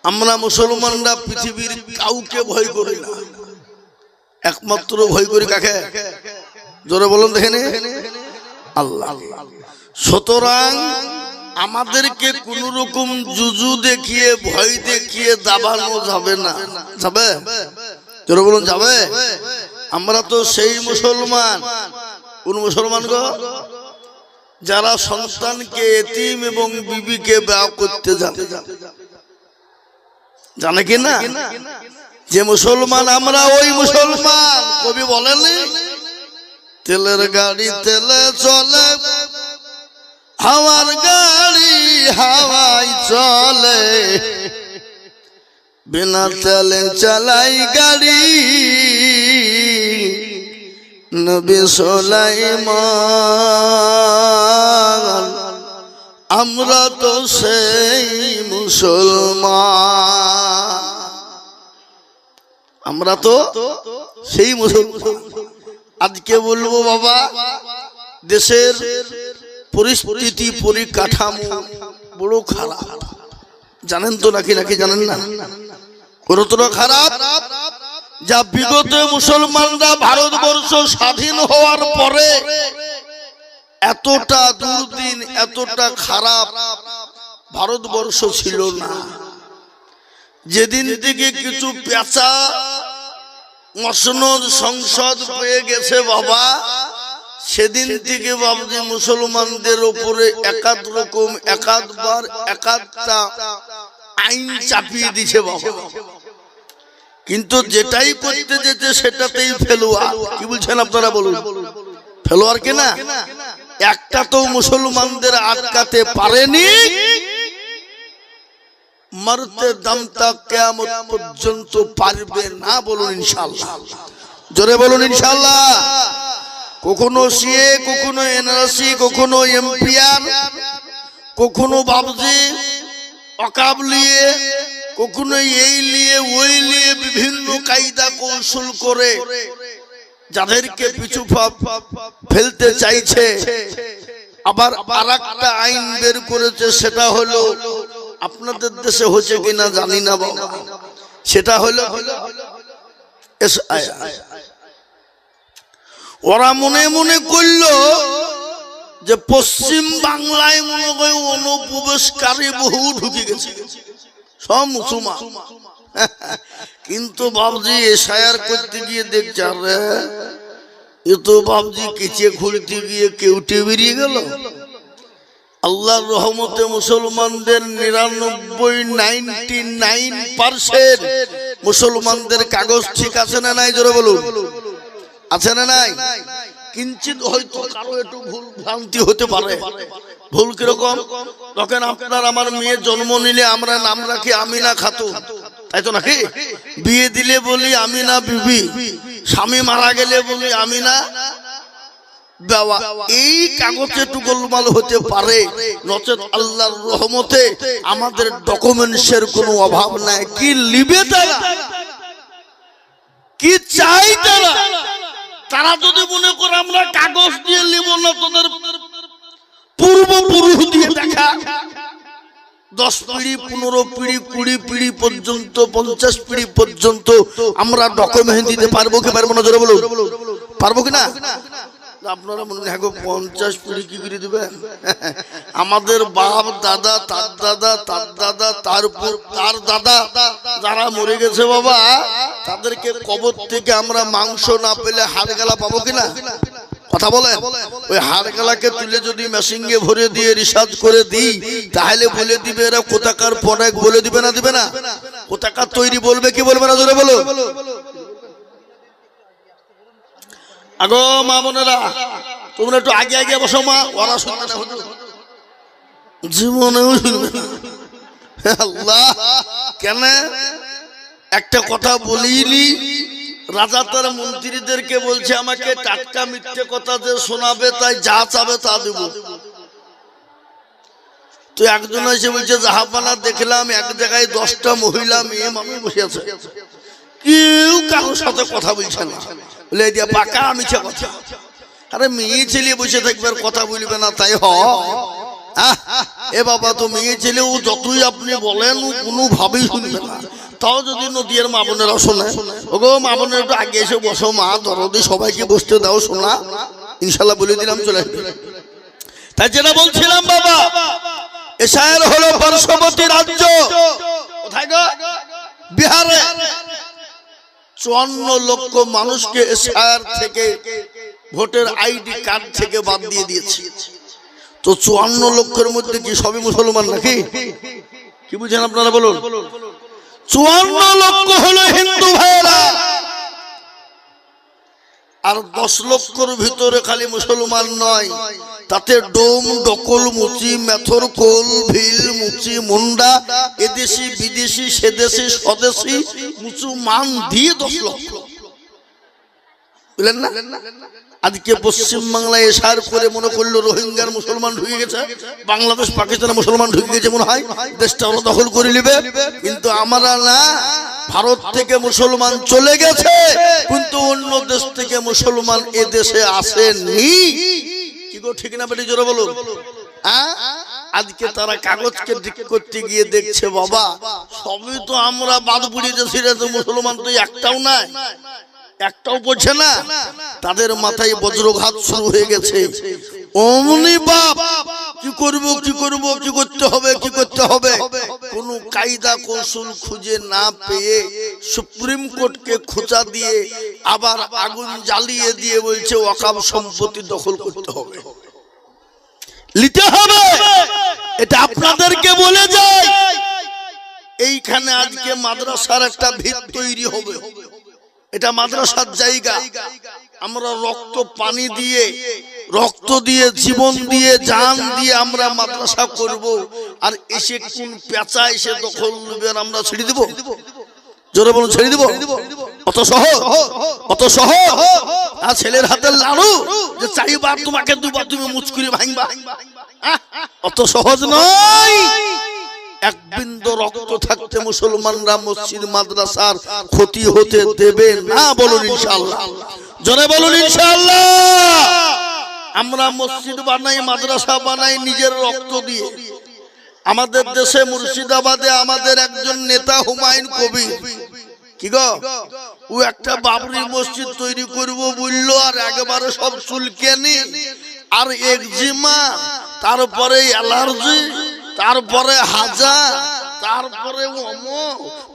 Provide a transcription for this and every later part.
আমরা মুসলমানরা পৃথিবীর কাউকে ভয় করি না, একমাত্র ভয় করি কাকে? জোরে বলুন দেখেন, আল্লাহ। সুতরাং আমাদেরকে কোন রকম জুজু দেখিয়ে ভয় দেখিয়ে দাবানো যাবে না। যাবে? জোরে বলুন যাবে? আমরা তো সেই মুসলমান। কোন মুসলমান গো? যারা সন্তানকে এতিম এবং বিবিকে বিয়ে করতে জানে। জানে কি না? যে মুসলমান আমরা ওই মুসলমান। কবি বলেননি তেলের গাড়ি তেলে চলে, হাওয়ার গাড়ি হাওয়াই চলে, বিনা তেলে চালাই গাড়ি নবী সুলাইমান। আমরা তো সেই মুসলমান, আমরা তো সেই মুসলমান। আজকে বলবো বাবা, দেশের পরিস্থিতি পরিকাঠামো বড় খারাপ। জানেন তো নাকি? নাকি জানেন না? কতটা খারাপ যা বিগত মুসলমানরা ভারতবর্ষ স্বাধীন হওয়ার পরে এতটা দুর্দিন এতটা খারাপ ভারতবর্ষ ছিল না। যেদিন থেকে কিছু পেঁচা মসনদ সংসদ পেয়ে গেছে বাবা, সেদিন থেকে বাবজি মুসলমানদের উপরে একাধ রকম একাধবার একাধটা আইন চাপিয়ে দিছে বাবা। কিন্তু যেটাই করতে যেতে সেটাতেই ফেলোয়ার। কি বলছেন আপনারা বলুন? ফেলোয়ার কিনা? একটা তো মুসলমানদের আটকাতে পারেনি। মরতে দম তক কিয়ামত পর্যন্ত পারবে না। বলুন ইনশাআল্লাহ। জোরে বলুন ইনশাআল্লাহ। কখনো সিএ, কখনো এনআরসি, কখনো এমপিআর, কখনো বাবজি অকাব লিয়ে, কখনো এই লিয়ে ওই লিয়ে বিভিন্ন কায়দা কৌশল করে যাদেরকে পিছু ফেলতে চাইছে। আবার আরেকটা আইন বের করেছে, সেটা হলো আপনাদের দেশে হচ্ছে কিনা জানি না বাবা, সেটা হলো ওরা মনে মনে করলো যে পশ্চিম বাংলায় মনে হয় অনুপ্রবেশকারী বহু ঢুকে গেছে, সব মুসলমান। কিন্তু বাবজি এসআইআর করতে গিয়ে দেখছে আরে এ তো বাবজি কেচে খুলতে গিয়ে কেউটে বেরিয়ে গেল। আল্লাহর রহমতে মুসলমানদের 99% মুসলমানদের কাগজ ঠিক আছে না নাই? জোরে বলুন আছে না নাই? কিঞ্চিত হয়তো কারো একটু ভুল ভ্রান্তি হতে পারে। ভুল কিরকম? তখন আপনার আমার মেয়ে জন্ম নিলে আমরা নাম রাখি আমিনা খাতুন, তাই তো নাকি? বিয়ে দিলে বলি আমিনা বিবি, স্বামী মারা গেলে বলি আমিনা বাবা। এই কাগজে একটু গোলমাল হতে পারে, নচেত আল্লাহর রহমতে আমাদের ডকুমেন্টসের কোনো অভাব নাই। কি লিবে তারা, কি চাই তারা? তারা যদি মনে করে আমরা কাগজ দিয়ে নিব না, তোদের পূর্বপুরুষ দিয়ে দেখা 10 পিঢ়ি 15 পিঢ়ি 20 পিঢ়ি পর্যন্ত 50 পিঢ়ি পর্যন্ত আমরা ডকুমেন্ট দিতে পারবো কি পারবো না? জোরে বলুন পারবো কিনা? আপনারা মনে হয় 50 পিঢ়ি কি করে দিবেন? আমাদের বাপ দাদা তার দাদা তার দাদা তারপর তার দাদা যারা মরে গেছে বাবা, তাদেরকে কবর থেকে আমরা মাংস না পেলে হাড় গালা পাবো কিনা? কথা বলে ওই হাড় গালাকে তুলে যদি মেশিনে ভরে দিয়ে রিসার্চ করে দিই, তাহলে বলে দিবে এরা কোথাকার প্রোডাক্ট, বলে দিবে না? দিবে না? কোথাকার তৈরি বলবে কি বলবে না? জোরে বলো। আগো মা বোনেরা, তোমরা একটু আগে আগে বসো মা, ওরা শুনবে না, জীবনেও শুনবে না। আল্লাহ কেন? একটা কথা বলিনি, রাজা তার মন্ত্রীদেরকে বলছে আমাকে টাটকা মিথ্যে কথা যে শোনাবে, তাই যা চাবে তা দেব। তো একজন এসে বলছে জাহাপানা দেখলাম এক জায়গায় 10টা মহিলা মেয়ে মানুষ বসে আছে, কেউ কারোর সাথে কথা বলছে না। বলে দিয়া পাকা মিছা কথা। আরে মেয়ে ছেলে বসে থাকবে আর কথা বলবে না, তাই এ বাবা তো মেয়ে ছেলেও যতই আপনি বলেন কোনোভাবেই শুনবে না। তাও যদি নদীর মা বোনেরা শোনে, ওগো মা বোনের একটু আগে এসে বসো, মা দরদি সবাইকে বসতে দাও, শোনা ইনশাল্লাহ বলে দিলাম চলে আসবে। তাই যেটা বলছিলাম বাবা, এশায়ের হলো পার্শ্ববর্তী রাজ্য, কোথায় গো? বিহারে 54 লক্ষ মানুষকে এশায়ের থেকে ভোটের আইডি কার্ড থেকে বাদ দিয়ে দিয়েছে। তো 54 লক্ষের মধ্যে কি সবই মুসলমান নাকি? কি বুঝেন আপনারা বলুন? 54 লক্ষ হলো হিন্দু ভাইরা, আর 10 লক্ষর ভিতরে খালি মুসলমান নয়, তাতে ডোম ডকল মুচি মেথর কোল ভিল মুচি মুন্ডা এদেশি বিদেশি সেদেশি স্বদেশি মুসলমান দিয়ে 10 লক্ষ, বুঝলেন না? আজকে পশ্চিম বাংলায় এসার করে মনে করলো রোহিঙ্গার মুসলমান ঢুকে গেছে, বাংলাদেশ পাকিস্তানে মুসলমান ঢুকে গেছে, মনে হয় দেশটা ওরা দখল করে নেবে। কিন্তু আমরা না, ভারত থেকে মুসলমান চলে গেছে, কিন্তু অন্য দেশ থেকে মুসলমান এ দেশে আসেনি। কি গো ঠিক না বেটি জোরে বলুন? আজকে তারা কাগজকে ঠিক করতে গিয়ে দেখছে বাবা সবই তো আমরা বাদ পুড়িয়ে যাচ্ছি, মুসলমান তো একটাও নাই, একটাও পড়ছে না। তাদের মাথায় বজ্রঘাত শুরু হয়ে গেছে। অমনি বাপ কি করব কি করব, কি করতে হবে কি করতে হবে, কোন কায়দা কৌশল খুঁজে না পেয়ে সুপ্রিম কোর্টকে খোঁচা দিয়ে আবার আগুন জ্বালিয়ে দিয়ে বলছে ওয়াকফ সম্পত্তি দখল করতে হবে, নিতে হবে। এটা আপনাদেরকে বলে যায়, এইখানে আজকে মাদ্রাসার একটা ভিত তৈরি হবে। এটা মাদ্রাসার জায়গা, আমরা রক্ত পানি দিয়ে, রক্ত দিয়ে, জীবন দিয়ে, জান দিয়ে আমরা মাদ্রাসা করব, আর এসে কোন পেঁচা এসে দখল নেবে আর আমরা ছেড়ে দেব? জোরে বলুন, ছেড়ে দেব? অত সহজ, অত সহজ? আর ছেলের হাতের লাড়ু যে চাইবার তোমাকে দুবার তুমি মুচকুরি ভাঙবা, অত সহজ নয়। এক বিন্দু রক্ত থাকতে মুসলমানরা মসজিদ মাদ্রাসার ক্ষতি হতে দেবে না। বলুন ইনশাআল্লাহ, জোরে বলুন ইনশাআল্লাহ। আমরা মসজিদ বানাই, মাদ্রাসা বানাই নিজের রক্ত দিয়ে। আমাদের দেশে মুর্শিদাবাদে আমাদের একজন নেতা হুমায়ুন কবির, কি গো, ও একটা বাবরি মসজিদ তৈরি করব বললো, আর একেবারে সব চুলকানি আর একজিমা, তারপরে অ্যালার্জি, তারপরে হাজা, তারপরে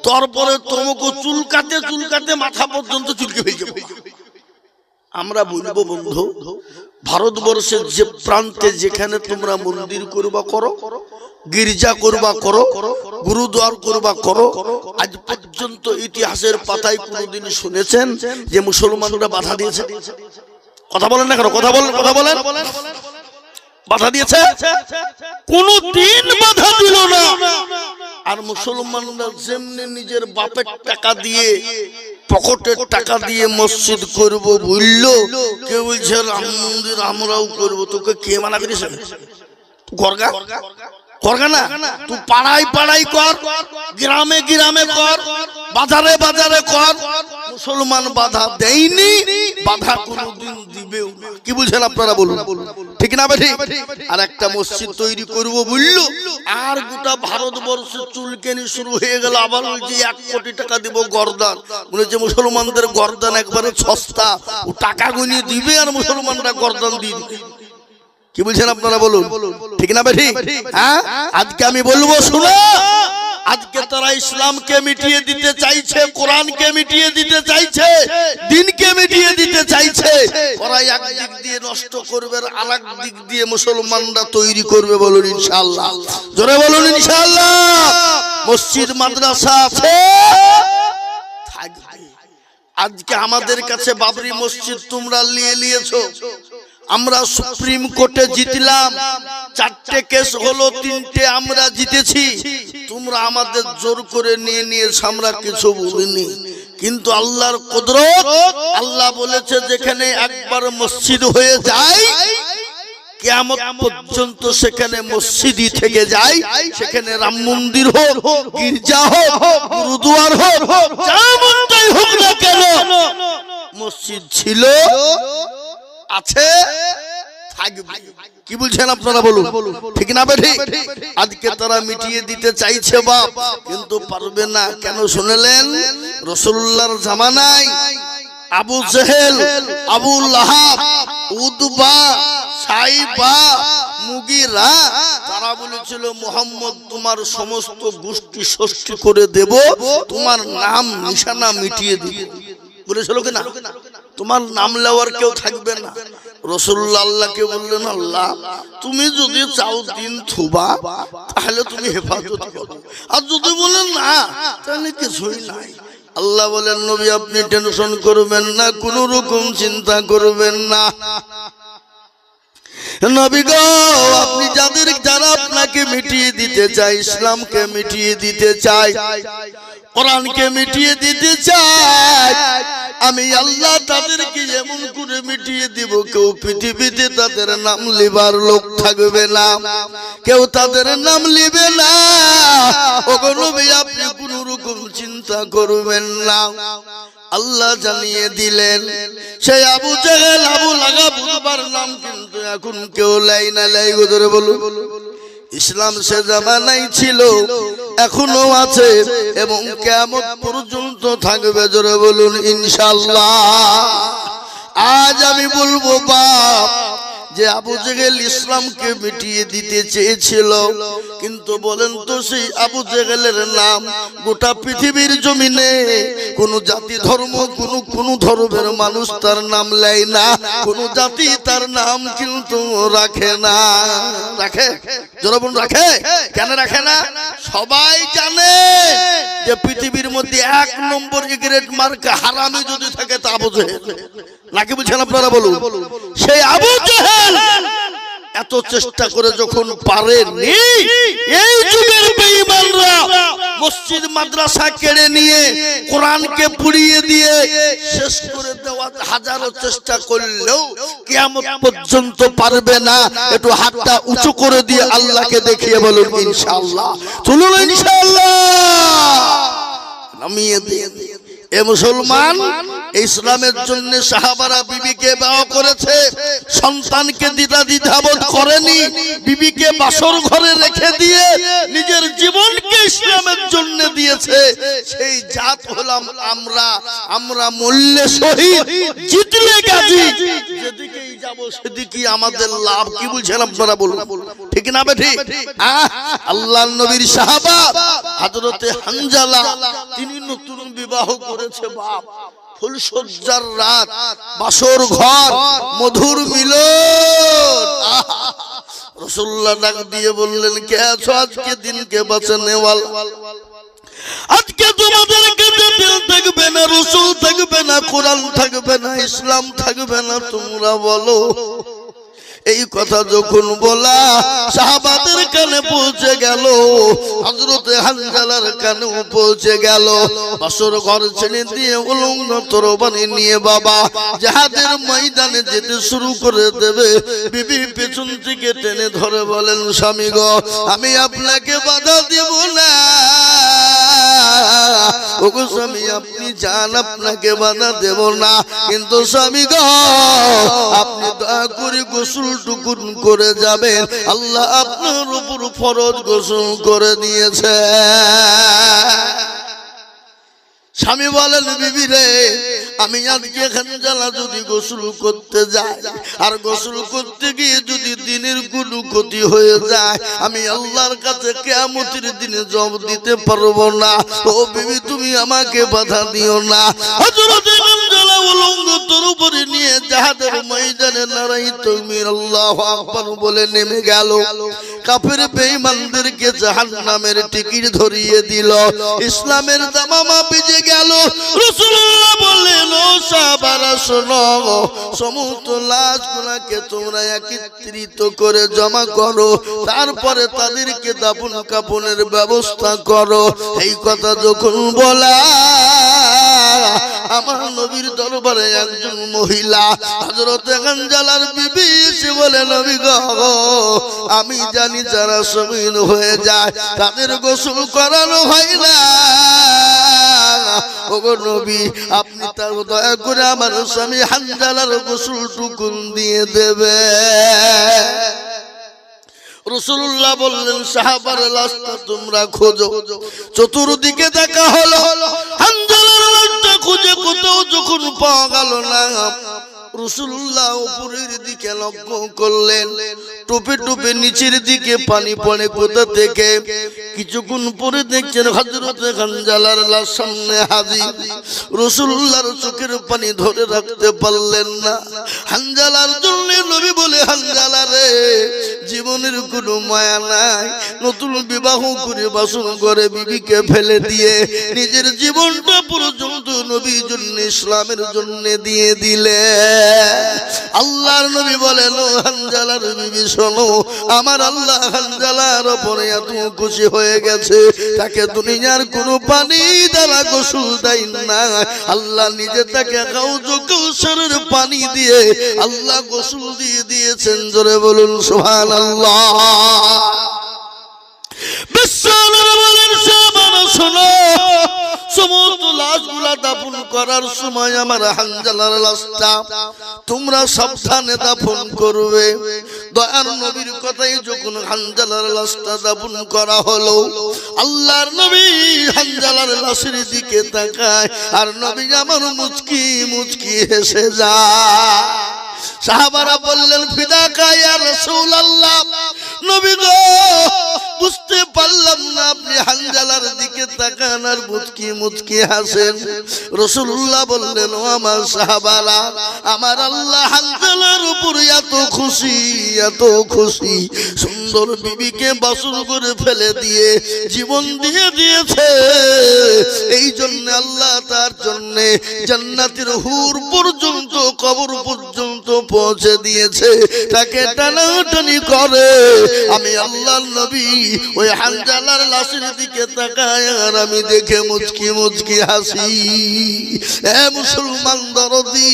তারপরে তোমাকে চুলকাতে চুলকাতে মাথা পর্যন্ত চুলকে ফেলছে। আমরা বলবো বন্ধু, ভারতবর্ষের যে প্রান্তে যেখানে তোমরা মন্দির করবা করো, গির্জা করবা করো, গুরুদ্বার করবা করো, আজ পর্যন্ত ইতিহাসের পাতায় কোনোদিন শুনেছেন যে মুসলমানরা বাধা দিয়েছে? কথা বলেন না কেন? কথা বলেন, কথা বলেন। বাধা দিয়েছে? কোনদিন বাধা দিল না। আর মুসলমানরা যেমনি নিজের বাপের টাকা দিয়ে, পকেটের টাকা দিয়ে মসজিদ করব বললো, কেউ বলছে রাম মন্দির আমরাও করবো। তোকে কে মানা করেছে? গর্গা করগা না, তুই পাড়ায় পাড়ায় কর, গ্রামে গ্রামে কর, বাজারে বাজারে কর। মুসলমান বাধা দেয়নি, বাধা কোনদিন দিবেও না। কি বুঝেন আপনারা বলুন, ঠিক না বেঠি? আর একটা মসজিদ তৈরি করব বললো, আর গোটা ভারতবর্ষে চুলকানি শুরু হয়ে গেল। আবার বলছে 1 কোটি টাকা দিব গর্দান। বলেছে মুসলমানদের গর্দান একবারে সস্তা, ও টাকা গুনিয়ে দিবে আর মুসলমানরা গর্দান দিয়ে দিবে। কি বলছেন আপনারা বলুন, ঠিক না বেঠি? হ্যাঁ, আজকে আমি বলবো শুনো, আজকে তারা ইসলামকে মিটিয়ে দিতে চাইছে, কোরআনকে মিটিয়ে দিতে চাইছে, দিনকে মিটিয়ে দিতে চাইছে। ওরা এক দিক দিয়ে নষ্ট করবে, আর আরেক দিক দিয়ে মুসলমানরা তৈরি করবে। বলুন ইনশাআল্লাহ, জোরে বলুন ইনশাআল্লাহ। মসজিদ মাদ্রাসা আছে, থাকবে। আজকে আমাদের কাছে বাবরি মসজিদ তোমরা নিয়ে নিয়েছো, আমরা সুপ্রিম কোর্টে জিতলাম, 4টে কেস হলো, 3টে আমরা জিতেছি। তোমরা আমাদের জোর করে নিয়ে নিয়েছো, আমরা কিছু বলিনি। কিন্তু আল্লাহর কুদরত, আল্লাহ বলেছে যেখানে একবার মসজিদ হয়ে যায় কিয়ামত পর্যন্ত সেখানে মসজিদই থেকে যায়। সেখানে রাম মন্দির হোক, গির্জা হোক, গুরুদুয়ার হোক, যেমনটাই হোক না কেন, মসজিদ ছিল, আছে, থাকবে। কি বলছেন আপনারা বলুন, ঠিক না বেঠিক? আজকে তারা মিটিয়ে দিতে চাইছে বাপ, কিন্তু পারবে না। কেন শুনলেন? রাসূলুল্লাহর জামানায় আবু জেহেল, আবু লাহাব, উতবা, সাইবা, মুগিরা তারা বলেছিল মুহাম্মদ তোমার সমস্ত গোষ্ঠী ষষ্ঠী করে দেব, তোমার নাম নিশানা মিটিয়ে দিব। বলেছিল কিনা? তোমার নাম লেওয়ার কেউ থাকবে না। রাসূলুল্লাহ আল্লাহকে বললেন, আল্লাহ তুমি যদি চাও দিন থুবা তাহলে তুমি হেফাজত করো, আর যদি বলেন না তাহলে কিছুই নাই। আল্লাহ বলেন, নবী আপনি টেনশন করবেন না, কোন রকম চিন্তা করবেন না। নবী গো, আপনি যারা আপনাকে মিটিয়ে দিতে চায়, ইসলামকে মিটিয়ে দিতে চায়, কোরআনকে মিটিয়ে দিতে চায়, আমি আল্লাহ তাদেরকে এমন করে মিটিয়ে দিব, কেউ পৃথিবীতে তাদের নাম লিবার লোক থাকবে না, কেউ তাদের নাম লিবে না। ওগো নবী আপনি কোন রকম চিন্তা করবেন না। আল্লাহ জানিয়ে দিলেন, সেই আবু জেহেল, আবু লাহাব, উতবার নাম কিন্তু এখন কেউ লাই না লাই গো ধরে বলুন। ইসলাম সে জামানায় ছিল, এখনো আছে এবং কিয়ামত পর্যন্ত থাকবে। জোরে বলুন ইনশাআল্লাহ। আজ আমি বলবো বাপ, যে আবু জেহেল ইসলামকে মিটিয়ে দিতে চেয়েছিল, কিন্তু বলেন তো সেই আবু জেহেলের নাম গোটা পৃথিবীর জমিনে কোন জাতি ধর্ম কোন ধর্মের মানুষ তার নাম নেয় না, কোন জাতি তার নাম কিন্তু রাখে না। রাখে? জনগণ রাখে? কেন রাখে না? সবাই জানে যে পৃথিবীর মধ্যে 1 নম্বর সিগারেট মার্কা হারামি যদি থাকে তা আবু জেহেল। নাকি বুঝছেন আপনারা বলুন? সেই আবু জেহেল এত চেষ্টা করে যখন পারেনি, এই যুগের বেঈমানরা মসজিদ মাদ্রাসা কেড়ে নিয়ে কোরআনকে পুড়িয়ে দিয়ে শেষ করে দেওয়ার হাজারো চেষ্টা করলেও কিয়ামত পর্যন্ত পারবে না। একটু হাতটা উঁচু করে দিয়ে আল্লাহকে দেখিয়ে বলুন ইনশাআল্লাহ। চলুন ইনশাআল্লাহ। নামিয়ে দিয়ে এ মুসলমান, ইসলামের জন্য সাহাবারা বিবিকে বিবাহ করেছে, সন্তানকে দ্বিধাবোধ করেনি, বিবিকে বাসর ঘরে রেখে দিয়ে নিজের জীবনকে ইসলামের জন্য দিয়েছে। সেই জাত হলাম আমরা। আমরা মরলে শহীদ, জিতলে গাজী, যেদিকেই যাব সেদিকেই আমাদের লাভ। কি বলছেন আপনারা বলুন, ঠিক না বেঠিক? আল্লাহর নবীর সাহাবা হযরতে হানজালা, তিনি নতুন বিবাহ করেছে বাপ। ফুলসজ্জার রাত, বাসর ঘর, মধুর মিলন। রাসূলুল্লাহ ডাক দিয়ে বললেন, কে আছো আজকে দিনকে বাঁচানে ওয়ালা? আজকে তোমাদের কাছে দিল থাকবে না, রাসূল থাকবে না, কোরআন থাকবে না, ইসলাম থাকবে না, তোমরা বলো। এই কথা যখন বলা সাহাবাদের কানে পৌঁছে গেল, হযরতে হানজালার কানে পৌঁছে গেল। বাসর ঘর ছেড়ে দিয়ে উলঙ্গ তরবারি নিয়ে বাবা জিহাদের ময়দানে যেতে শুরু করে দেবে। বিবি পেছন থেকে টেনে ধরে বলেন, স্বামী গো, আমি আপনাকে বাধা দেব না। ওগো স্বামী, আপনি যান, আপনাকে বাধা দেব না, কিন্তু স্বামী গো, আপনি দয়া করে গোসল টুকুন করে যাবেন। আল্লাহ আপনার উপর ফরজ গোসল করে দিয়েছে। স্বামী বলেন, বিবি রে, আমি আজকে হানজালা যদি গোসল করতে যাই, আর গোসল করতে গিয়ে যদি দিনের কোনো ক্ষতি হয়ে যায়, আমি আল্লাহর কাছে কিয়ামতের দিনে জবাব দিতে পারবো না। ও বিবি, তুমি আমাকে বাধা দিও না। হযরতে হানজালা উলঙ্গ তরবারি নিয়ে জিহাদের ময়দানে নারায়ে তাকবীর আল্লাহু আকবার বলে নেমে গেল। কাফের বেঈমানদেরকে জাহান্নামের টিকিট ধরিয়ে দিল, ইসলামের দামামা ভিজে গেল। রাসূলুল্লাহ বললেন, ও সাহাবারা শোনো, সমস্ত লাশগুলোকে তোমরা একত্রিত করে জমা করো, তারপরে তাদেরকে দাফন কাফনের ব্যবস্থা করো। এই কথা যখন বলা, আমার নবীর দরবারে একজন মহিলা হযরতে হানজালার বিবি এসে বলে, নবী গো, আমি জানি যারা শহীদ হয়ে যায় তাদের গোসল করানো হয় না। ও ওগো নবী আপনি তার দয়া করে আমার স্বামী হানজালার গোসলটুকু দিয়ে দেবে। রাসূলুল্লাহ বললেন সাহাবার লাশটা তোমরা খোঁজো। চতুর্দিকে দেখা হলো, হানজালার লাশটা খুঁজে কোথাও যখন পাওয়া গেল না, রাসূলুল্লাহ উপরের দিকে লক্ষ্য করলেন, টোপে টোপে নিচের দিকে পানি পড়ে কোথা থেকে। কিছুক্ষণ পরে দেখছেন হযরত হানজালার লাশ সামনে হাজির। রাসূলুল্লাহর চোখের পানি ধরে রাখতে পারলেন না। হানজালার জন্য নবী বলে, হানজালা রে, জীবনের কোনো মায়া নাই, নতুন বিবাহ করে বাসন করে বিবিকে ফেলে দিয়ে নিজের জীবনটা পর্যন্ত নবীর জন্য ইসলামের জন্য দিয়ে দিলে। আল্লাহর নবী বলেন, ও হানজালার বিবি শোনো, আমার আল্লাহ হানজালার উপরে এত খুশি হয়ে গেছে, তাকে দুনিয়ার কোনো পানি দ্বারা গোসল দেয় না। আল্লাহ নিজে তাকে হাউজে কাউসারের পানি দিয়ে আল্লাহ গোসল দিয়ে দিয়েছেন। জোরে বলুন সুবহানাল্লাহ। বিশ্বনবী বলেন, সাহাবারা শোনো, সমস্ত লাশগুলা দাফন করার সময় আমার হানজালার লাশটা তোমরা সাবধানে দাফন করবে। দয়ার নবীর কথাই যখন হানজালার লাশটা দাফন করা হলো, আল্লাহর নবী হানজালার লাশের দিকে তাকায়, আর নবী আমার মুচকি মুচকি হেসে যায়। সাহাবারা বললেন, ফিদাকা ইয়া রাসূলুল্লাহ, নবী গো, বুঝতে পারলাম না আপনি হানজালার দিকে তাকান আর মুচকি মুচকি হাসেন। রাসূলুল্লাহ বললেন, ও আমার সাহাবারা, আমার আল্লাহ হানজালার উপর এত খুশি, এত খুশি, সুন্দর বিবিকে বাসন করে ফেলে দিয়ে জীবন দিয়ে দিয়েছে। এই জন্য আল্লাহ তার জন্য জান্নাতের হুর পর্যন্ত, কবর পর্যন্ত পৌঁছে দিয়েছে। তাকে টানাটানি করে আমি আল্লাহর নবী ওই হানজালার লাশের দিকে তাকায়, আর আমি দেখে মুচকি মুচকি হাসি। এ মুসলমান দরদি,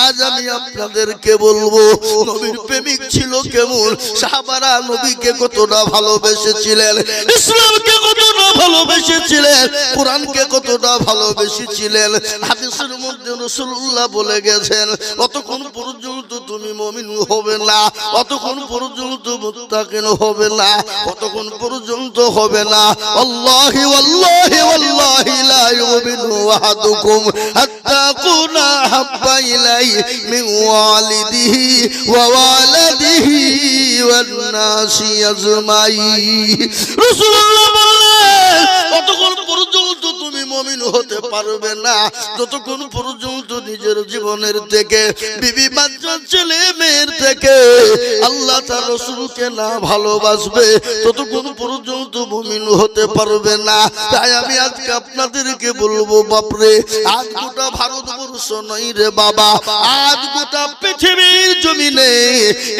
আজ আমি আপনাদেরকে বলবো নবীর প্রেমিক ছিল কেমন। সাহাবারা নবীকে কতটা ভালোবেসেছিলেন, ইসলামকে কতটা ভালোবেসেছিলেন, কোরআনকে কতটা ভালোবেসেছিলেন। হাদিসের মধ্যে রাসূলুল্লাহ বলে গেছেন, অতক্ষণ পর্যন্ত তুমি মুমিন হবে না, অতক্ষণ পর্যন্ত মুত্তাকিন হবে না, অতক্ষণ পর্যন্ত হবে না। আল্লাহি ওয়াল্লাহি ওয়াল্লাহি লা ইউমিনু আহাদুকুম হাত্তা কুনা হাব্বা ইলাইহি মিন ওয়ালিদিহি ওয়া ওয়ালাদিহি ওয়ান নাসি আজমাইন। রাসূলুল্লাহ বললেন, অতক্ষণ পর্যন্ত তুমি মুমিন হতে পারবে না যতক্ষণ পর্যন্ত নিজের জীবনের থেকে, বিবি বাচ্চা ছেলে মেয়ের থেকে আল্লাহ তার রাসূলকে না ভালোবাসবে, ততক্ষণ পর্যন্ত মুমিন হতে পারবে না। তাই আমি আজকে আপনাদেরকে বলবো, বাপরে, আজ গোটা ভারতবর্ষ নয় রে বাবা, আজ গোটা পৃথিবীর জমিনে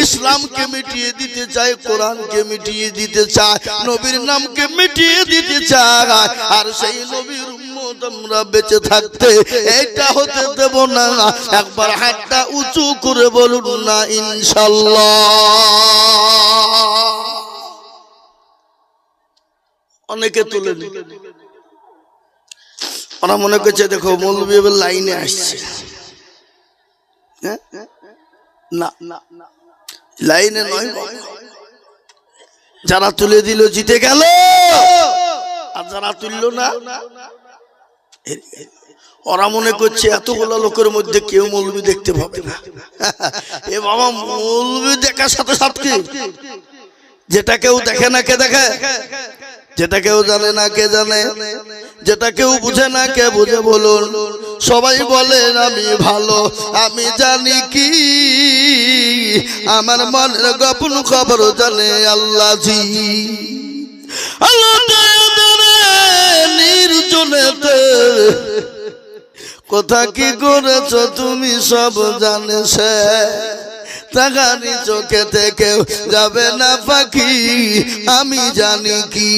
ইসলামকে মিটিয়ে দিতে চায়, কোরআনকে মিটিয়ে দিতে চায়, নবীর নামকে মিটিয়ে দিতে চায়। আর সেই নবীর উম্মত আমরা বেঁচে থাকতে এটা হতে দেব না। একবার হাতটা উঁচু করে বলুন না ইনশাআল্লাহ। অনেকে তুলে ওরা মনে করছে দেখো মৌলবী এবার লাইনে আসছে। না, লাইনে নয়, যারা তুলে দিল জিতে গেল, আর যারা তুললো না, ওরা মনে করছে এতগুলো লোকের মধ্যে কেউ মৌলবী দেখতে পাবে না। এ বাবা, মৌলবী দেখার সাথে সাথে যেটা কেউ দেখে না কে দেখে, যেটা কেউ জানে না কে জানে, যেটা কেউ বুঝে না কে বুঝে। বলুন, সবাই বলেন আমি ভালো, আমি জানি কি, আমার মনের গোপন খবর জানে আল্লাহ জি। নির্জনেতে কোথা কি করেছ তুমি সব জানে সে, তাকানি চোখে থেকে যাবে না পাখি আমি জানি কি।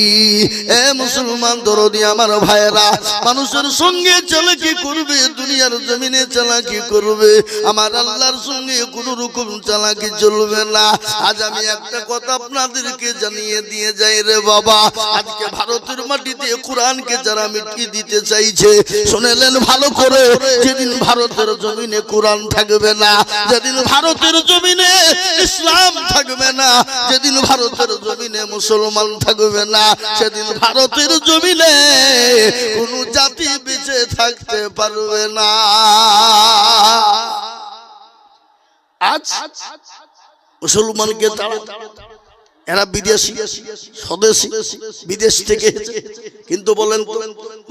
এ মুসলমান দরদি আমার ভাইরা, মানুষের সঙ্গে চালাকি করবে, দুনিয়ার জমিনে চালাকি করবে, আমার আল্লাহর সঙ্গে কোন রকম চালাকি চলবে না। আজ আমি একটা কথা আপনাদেরকে জানিয়ে দিয়ে যাই রে বাবা, আজকে ভারতের মাটিতে কোরআনকে যারা মিটিয়ে দিতে চাইছে, শুনেলেন ভালো করে, যেদিন ভারতের জমিনে কোরআন থাকবে না, যেদিন ভারতের জমিনে ইসলাম থাকবে না, যেদিন ভারতের জমিনে মুসলমান থাকবে না, সেদিন ভারতের জমিনে কোন জাতি বেঁচে থাকতে পারবে না। আজ মুসলমানকে তারা, এরা বিদেশি স্বদেশী, বিদেশ থেকে, কিন্তু বলেন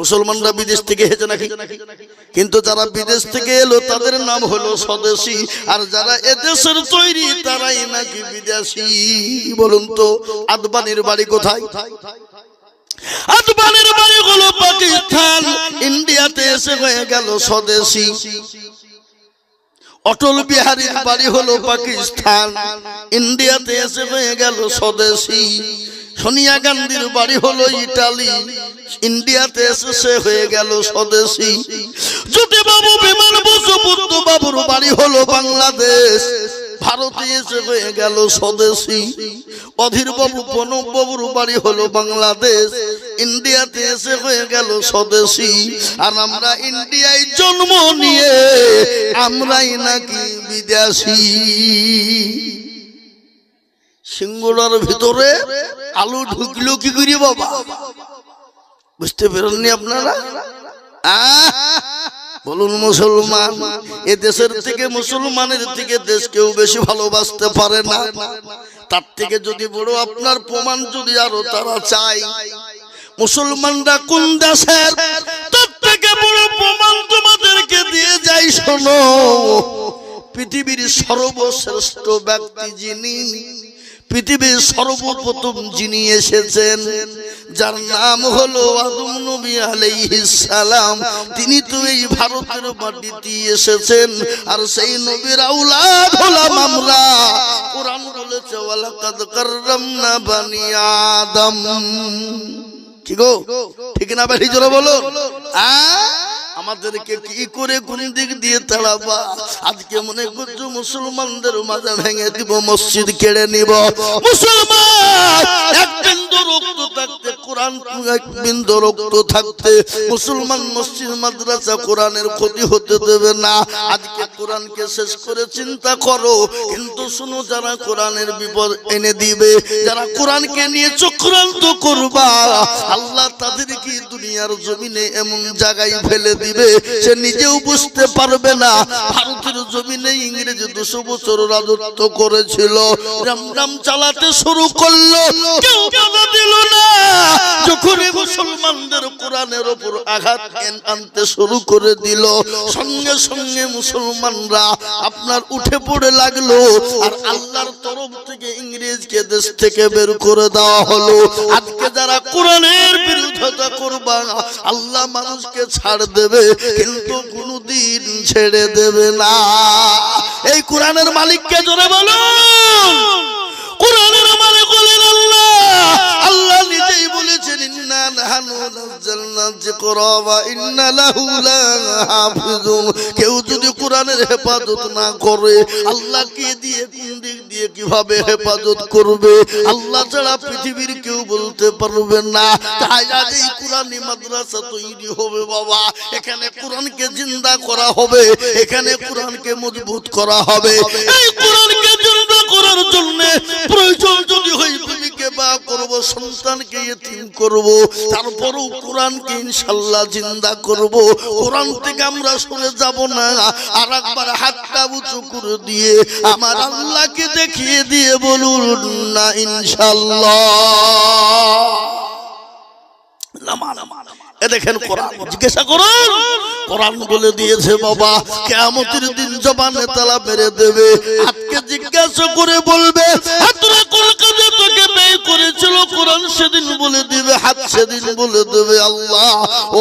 মুসলমানরা বিদেশ থেকে এসেছে নাকি? কিন্তু যারা বিদেশ থেকে এলো তাদের নাম হলো স্বদেশী, আর যারা এদেশের তৈরি তারাই নাকি বিদেশি। বলুন তো আদবানির বাড়ি কোথায়? আদবানির বাড়ি হলো পাকিস্তান, ইন্ডিয়াতে এসে হয়ে গেল স্বদেশী। অটল বিহারীর বাড়ি হলো পাকিস্তান, ইন্ডিয়াতে এসে হয়ে গেল স্বদেশী। সোনিয়া গান্ধীর বাড়ি হলো ইটালি, ইন্ডিয়াতে এসে সে হয়ে গেল স্বদেশী। জ্যোতি বাবু বিমান বসু বাবুর বাড়ি হলো বাংলাদেশ, ভারতে এসে হয়ে গেল স্বদেশী। অধীর বাবু প্রণব বাবুর বাড়ি হলো বাংলাদেশ, ইন্ডিয়াতে এসে হয়ে গেল স্বদেশী। আর আমরা ইন্ডিয়ায় জন্ম নিয়ে আমরাই নাকি বিদেশি। সিঙ্গুলার ভিতরে আলু ঢুকলো কি করি বাবা? বুঝতে পেরেননি আপনারা? বলুন মুসলমান, এ দেশের থেকে মুসলমানের থেকে দেশ কেউ বেশি ভালোবাসতে পারে না। তার থেকে যদি বড় আপনার প্রমাণ যদি আরো তারা চাই, মুসলমানরা কোন দেশের, তার থেকে বড় প্রমাণ তোমাদেরকে দিয়ে যাই। শোনো, পৃথিবীর সর্বশ্রেষ্ঠ ব্যক্তি যিনি, পৃথিবীর সর্বপ্রথম যিনি এসেছেন, যার নাম হলো আদম নবী আলাইহিস সালাম, তিনি তো এই ভারতের মাটিতে এসেছেন। আর সেই নবীর আওলাদ হলাম আমরা। কোরআন বলেছে ওয়ালাকাদ কাররামনা বানি আদম। কি গো, ঠিক না বেশি জোরে বলো? আমাদেরকে কি করে কোন দিক দিয়ে তাড়াবা? আজকে মনে করছো মুসলমানদের মাঝে ভেঙে দিব, মসজিদ কেড়ে নিব। মুসলমান এক বিন্দু রক্ত থাকতে, কোরআন এক বিন্দু রক্ত থাকতে মুসলমান মসজিদ মাদ্রাসা কোরআনের ক্ষতি হতে দেবে না। আজকে কোরআনকে শেষ করে চিন্তা করো, কিন্তু শুনো, যারা কোরআনের বিপদ এনে দিবে, যারা কোরআনকে নিয়ে চক্রান্ত করবা, আল্লাহ তাদেরকে দুনিয়ার জমিনে এমন জায়গায় ফেলে দিবে সে নিজেও বুঝতে পারবে না। ভারতের জমিনে ইংরেজ 200 বছর রাজত্ব করেছিল, রাম চালাতে শুরু করলো, কেউ বাধা দিল না। যখন মুসলমানদের কোরআনের উপর আঘাত আনতে শুরু করে দিল, সঙ্গে সঙ্গে মুসলমানরা আপনার উঠে পড়ে লাগলো। আর আল্লাহর তরফ থেকে ইংরেজকে দেশ থেকে বের করে দেওয়া হলো। আজকে যারা কোরআনের বিরোধিতা করবা, আল্লাহ মানুষকে ছাড় দেবে, কিন্তু কোনদিন ছেড়ে দেবে না। এই কোরআনের মালিককে জোরে বলুন। কোরআনের মালিক হলেন আল্লাহ। আল্লাহ নিজেই বলেছেন, ইন্না নাহনু নাযালনা যিকরা ওয়া ইন্না লাহু লাহাফিজুন। কেউ যদি কোরআনের হেফাজত না করে, আল্লাহকে দিয়ে কোন দিক দিয়ে কিভাবে হেফাজত করবে? আল্লাহ ছাড়া পৃথিবীর কেউ বলতে পারবে না। তাই আজ এই কোরআনি মাদ্রাসা তৈরি হবে বাবা, এখানে কোরআনকে জিন্দা করা হবে, এখানে কোরআনকে মজবুত করা হবে। এই কোরআনকে জিন্দা করার জন্য প্রয়োজন যদি হয় ভূমিকে বা করব, সন্তানকে ইতিম করব, তারপরও কোরআনকে ইনশাআল্লাহ জিন্দা করব। কোরআন থেকে আমরা সরে যাব না। আর একবার হাতটা উঁচু করে দিয়ে আমার আল্লাহকে দেখিয়ে দিয়ে বলুন না ইনশাআল্লাহ। দেখেন কোরআন, জিজ্ঞাসা করুন, কোরআন বলে দিয়েছে বাবা কিয়ামতের দিন জবানে তালা মেরে দেবে। হাতকে জিজ্ঞাসা করে বলবে, হাতরা কোন কাজে তোকে ব্যয় করেছিল কোরআন সেদিন বলে দিবে, হাত সেদিন বলে দেবে আল্লাহ।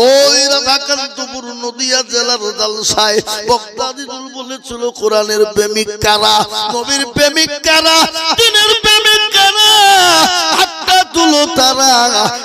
ওই রাধাকান্তপুর নদিয়া জেলার জালসায় বক্তা দিদুল বলেছিল কোরআনের প্রেমিক কারা, নবীর প্রেমিক কারা, দিনের প্রেমিক কারা, হাতটা তুলো তারা।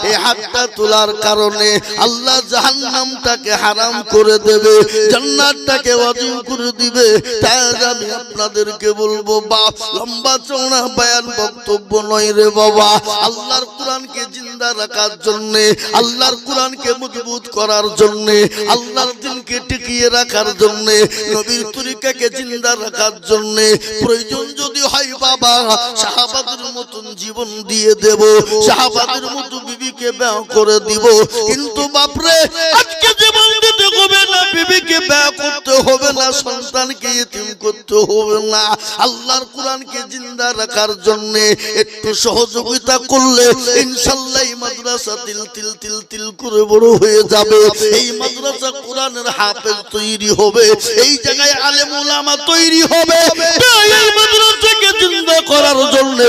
এই হাতটা তোলার কারণে আল্লাহ জাহান্নামটাকে হারাম করে দেবে, জান্নাতটাকে ওয়াজিব করে দিবে। তাই আমি আপনাদেরকে বলবো, বাপ লম্বা চওড়া বয়ান বক্তব্য নয় রে বাবা, আল্লাহর কোরআনকে জিন্দা রাখার জন্য, আল্লাহর কোরআনকে মজবুত করার জন্য, আল্লাহর দ্বীনকে টিকিয়ে রাখার জন্য, নবীর তরিকাকে জিন্দা রাখার জন্য প্রয়োজন যদি হয় বাবা সাহাবাদের মতন জীবন দিয়ে দেব, সাহাবাদের মতো বিবিকে বিয়ে করে দিব। কিন্তু বাপরে আজকে জীবন দিতে হবে না, বিবিকে বিয়ে করতে হবে না, সন্তানকে ইতিম করতে হবে না, আল্লাহর কোরআনকে জিন্দা রাখার জন্য একটু সহযোগিতা করলে ইনশাআল্লাহ এই মাদ্রাসা তিল তিল তিল তিল করে বড় হয়ে যাবে। এই মাদ্রাসা কোরআনের হাফেজ তৈরি হবে, এই জায়গায় আলেম উলামা তৈরি হবে। এই মাদ্রাসাকে জিন্দা করার জন্য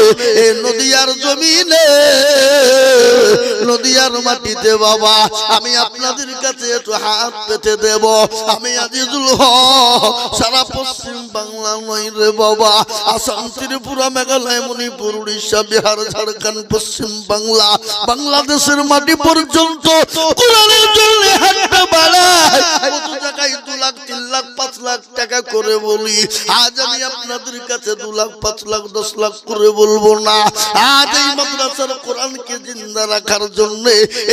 এই নদিয়ার জমিনে, নদিয়ার মাটিতে বাবা আমি আপনাদের কাছে একটু হাত পেতে দেব। আমি আজিজুল হক সারা পশ্চিম বাংলা নয় রে বাবা, আসাম, ত্রিপুরা, মেঘালয়, মণিপুর, উড়িষ্যা, বিহার, ঝাড়খণ্ড, পশ্চিম বাংলা, বাংলাদেশের মাটি পর্যন্ত কোরআনের জন্য হাতটা বাড়ায়। কত জায়গায় 2 লাখ 3 লাখ 5 লাখ টাকা করে বলি, আজ আমি আপনাদের কাছে 2 লাখ 5 লাখ 10 লাখ করে বলবো না। আজ এই মাদ্রাসার কোরআনকে জিন্দা রাখার জন্য,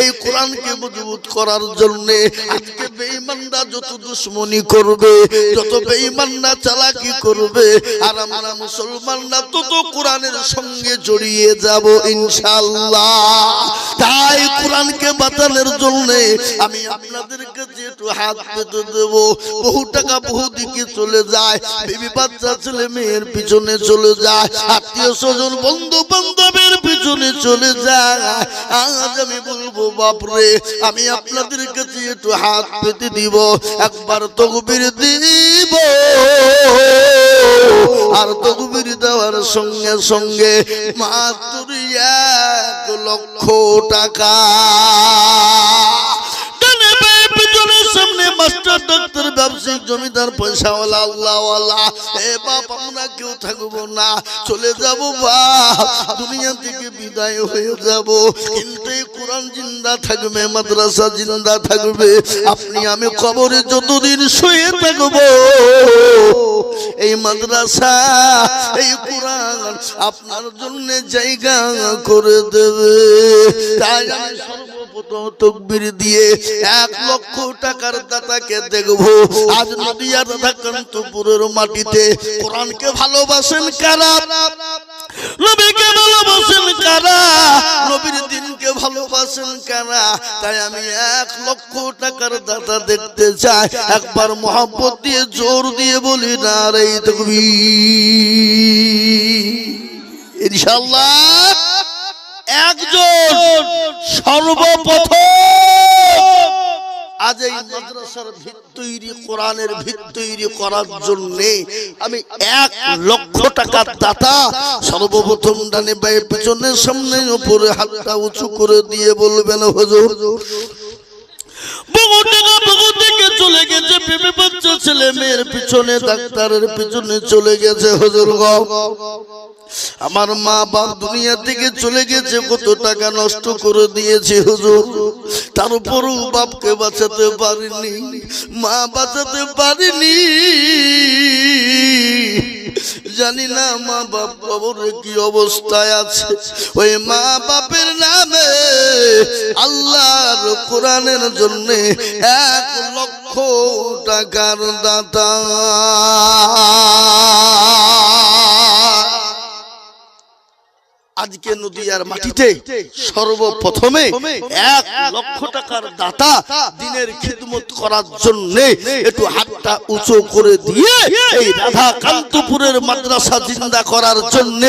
এই কোরআনকে মজবুত করার জন্য আজকে বেঈমানরা যত দুশ্মনী করবে, যত বেঈমানরা চালাকি করবে, আর আমরা মুসলমানরা তত কোরআনের সঙ্গে জড়িয়ে যাব ইনশাআল্লাহ। তাই কোরআনকে বাঁচানোর জন্য আমি আপনাদের কাছে একটু হাত পেতে দেব। বহু টাকা বহু দিকে চলে যায়, বিবি বাচ্চা ছেলে মেয়ের পিছনে চলে যায়, আত্মীয় স্বজন বন্ধু বান্ধবের পিছনে চলে যায়। আজ আমি বলবো বাপরে আমি আপনাদের কাছে একটু হাত পেতে দিব, একবার তাকবীর দিব, আর তাকবীর দেওয়ার সঙ্গে সঙ্গে মাত্র 1 লক্ষ টাকা সামনে মাস্টার ডাক্তার ব্যবসায়িক জমিদার পয়সাওয়ালা আল্লাহওয়ালা এ বাপ আমরা কেউ থাকবো না, চলে যাব বাপ, দুনিয়া থেকে বিদায় হয়ে যাব। কিন্তু এই কোরআন জিন্দা থাকবে, মাদ্রাসা জিন্দা থাকবে। আপনি আমি কবরে যতদিন শুয়ে থাকবো এই মাদ্রাসা, এই কোরআন আপনার জন্য জায়গা করে দেবে। তাই আমি সর্বপ্রথম তাকবীর দিয়ে 1 লক্ষ টাকার দাতাকে দেখবো। আজ নদিয়া রাধাকান্তপুরের মাটিতে কোরআনকে ভালোবাসেন কারা, নবীকে ভালোবাসেন কারা, নবীর দ্বীনকে ভালোবাসেন কারা। তাই আমি 1 লক্ষ টাকার দাতা দেখতে চাই। একবার মোহাম্মত দিয়ে জোর দিয়ে বলি নারে তাকবীর। ইনশাআল্লাহ একজন সর্বপ্রথম আজ এই মাদ্রাসার ভিত তৈরি, কোরআনের ভিত তৈরি করার জন্য আমি 1 লক্ষ টাকার দাতা সর্বপ্রথম ডানে বায়ে পিছনে সামনে উপরে হাতটা উঁচু করে দিয়ে বলবেন হুজুর বহু টাকা বহু থেকে চলে গেছে, বিবি বাচ্চা ছেলে মেয়ের পিছনে, ডাক্তারের পিছনে চলে গেছে। হুজুর গো আমার মা বাপ দুনিয়া থেকে চলে গেছে, কত টাকা নষ্ট করে দিয়েছে হুজুর, তারপরও বাপকে বাঁচাতে পারিনি, মা বাঁচাতে পারিনি। জানি না মা বাপ কবরে কি অবস্থায় আছে। ওই মা বাপের নামে আল্লাহর কোরআনের জন্য 1 লক্ষ টাকার দাতা আজকে নদিয়ার মাটিতে সর্বপ্রথমে 1 লক্ষ টাকার দাতা দ্বীনের খিদমত করার জন্য একটু হাতটা উঁচু করে দিয়ে এই রাধাকান্তপুরের মাদ্রাসা জিন্দা করার জন্য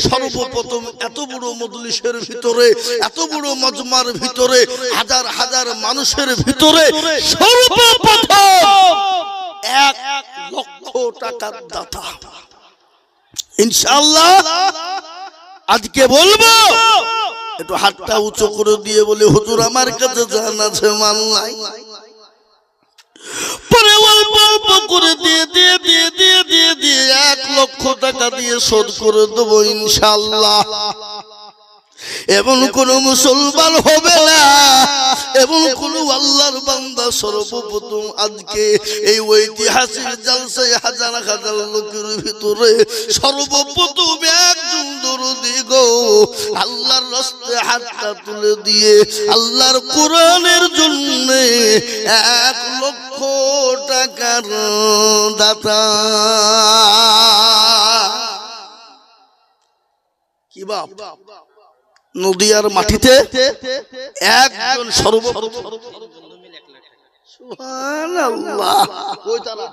সর্বপ্রথম এত বড় মজলিসের ভিতরে, এত বড় মজমার ভিতরে, হাজার হাজার মানুষের ভিতরে সর্বপ্রথম 1 লক্ষ টাকার দাতা ইনশাআল্লাহ আজকে বলবো একটু হাতটা উঁচু করে দিয়ে বলে হুজুর আমার কাছে জান আছে মাল নাই, পরে অল্প অল্প করে দিয়ে দিয়ে দিয়ে দিয়ে দিয়ে দিয়ে 1 লক্ষ টাকা দিয়ে শোধ করে দেবো ইনশাআল্লাহ। এমন কোন মুসলমান হবে না, এমন কোন আল্লাহর বান্দা সর্বপ্রথম আজকে এই ঐতিহাসিক জলসায় হাজার হাজার লোকের ভিতরে সর্বপ্রথম একজন দরদি গো আল্লাহর রাস্তায় হাতটা তুলে দিয়ে আল্লাহর কোরআনের জন্য 1 লক্ষ টাকার দাতা। কি বাপ, নদিয়ার মাটিতে একজন সর্বপ্রথম সুবহানাল্লাহ, কই তারা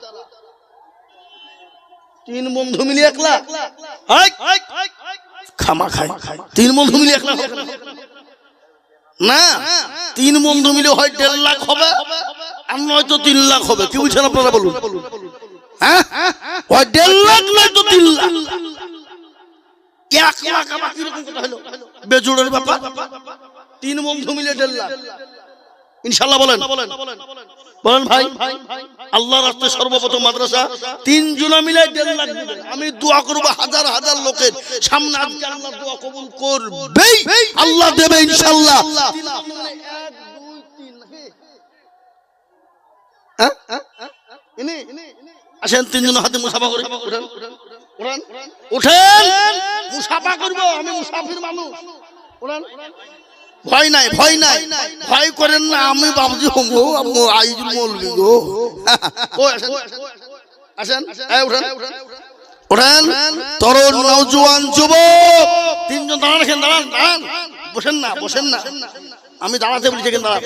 3 বন্ধু মিলে 1 লাখ, খামা খায় 3 বন্ধু মিলে 1 লাখ না, 3 বন্ধু মিলে হয় 1.5 লাখ হবে আর নয়তো 3 লাখ হবে। কি বুঝছেন আপনারা বলুন? হ্যাঁ, হয় 1.5 লাখ নয়তো 3 লাখ। 1 লাখ আবার কিরকম কথা হলো? বেজোড়ের ব্যাপার। 3 বন্ধু মিলে 1.5 লাখ ইনশাআল্লাহ বলেন বলেন ভাই। আল্লাহর রাস্তায় সর্বপ্রথম মাদ্রাসা 3 জনা মিলে 1.5 লাখ দিবেন। আমি দোয়া করব হাজার হাজার লোকের সামনে আজকে আল্লাহ দোয়া কবুল করবে, আল্লাহ দেবে ইনশাআল্লাহ। 1 2 3 হ্যাঁ ইনি আসেন 3 জন হাতে মুসাফা করি, উঠেন উঠেন উঠেন, মুসাফা করব। আমি মুসাফির মানুষ, উঠেন। ভয় নাই ভয় নাই, ভয় করেন না। আমি বাবুজি হবো, আমি আইজ মলবি গো। ও আসেন আসেন, এই উঠেন উঠেন। তরুণ নওজোয়ান যুবক 3 জন দাঁড়ান, রাখেন দাঁড়ান দাঁড়ান, বসেন না বসেন না, আমি দাঁড়াতে বলি দেখেন দাঁড়ান।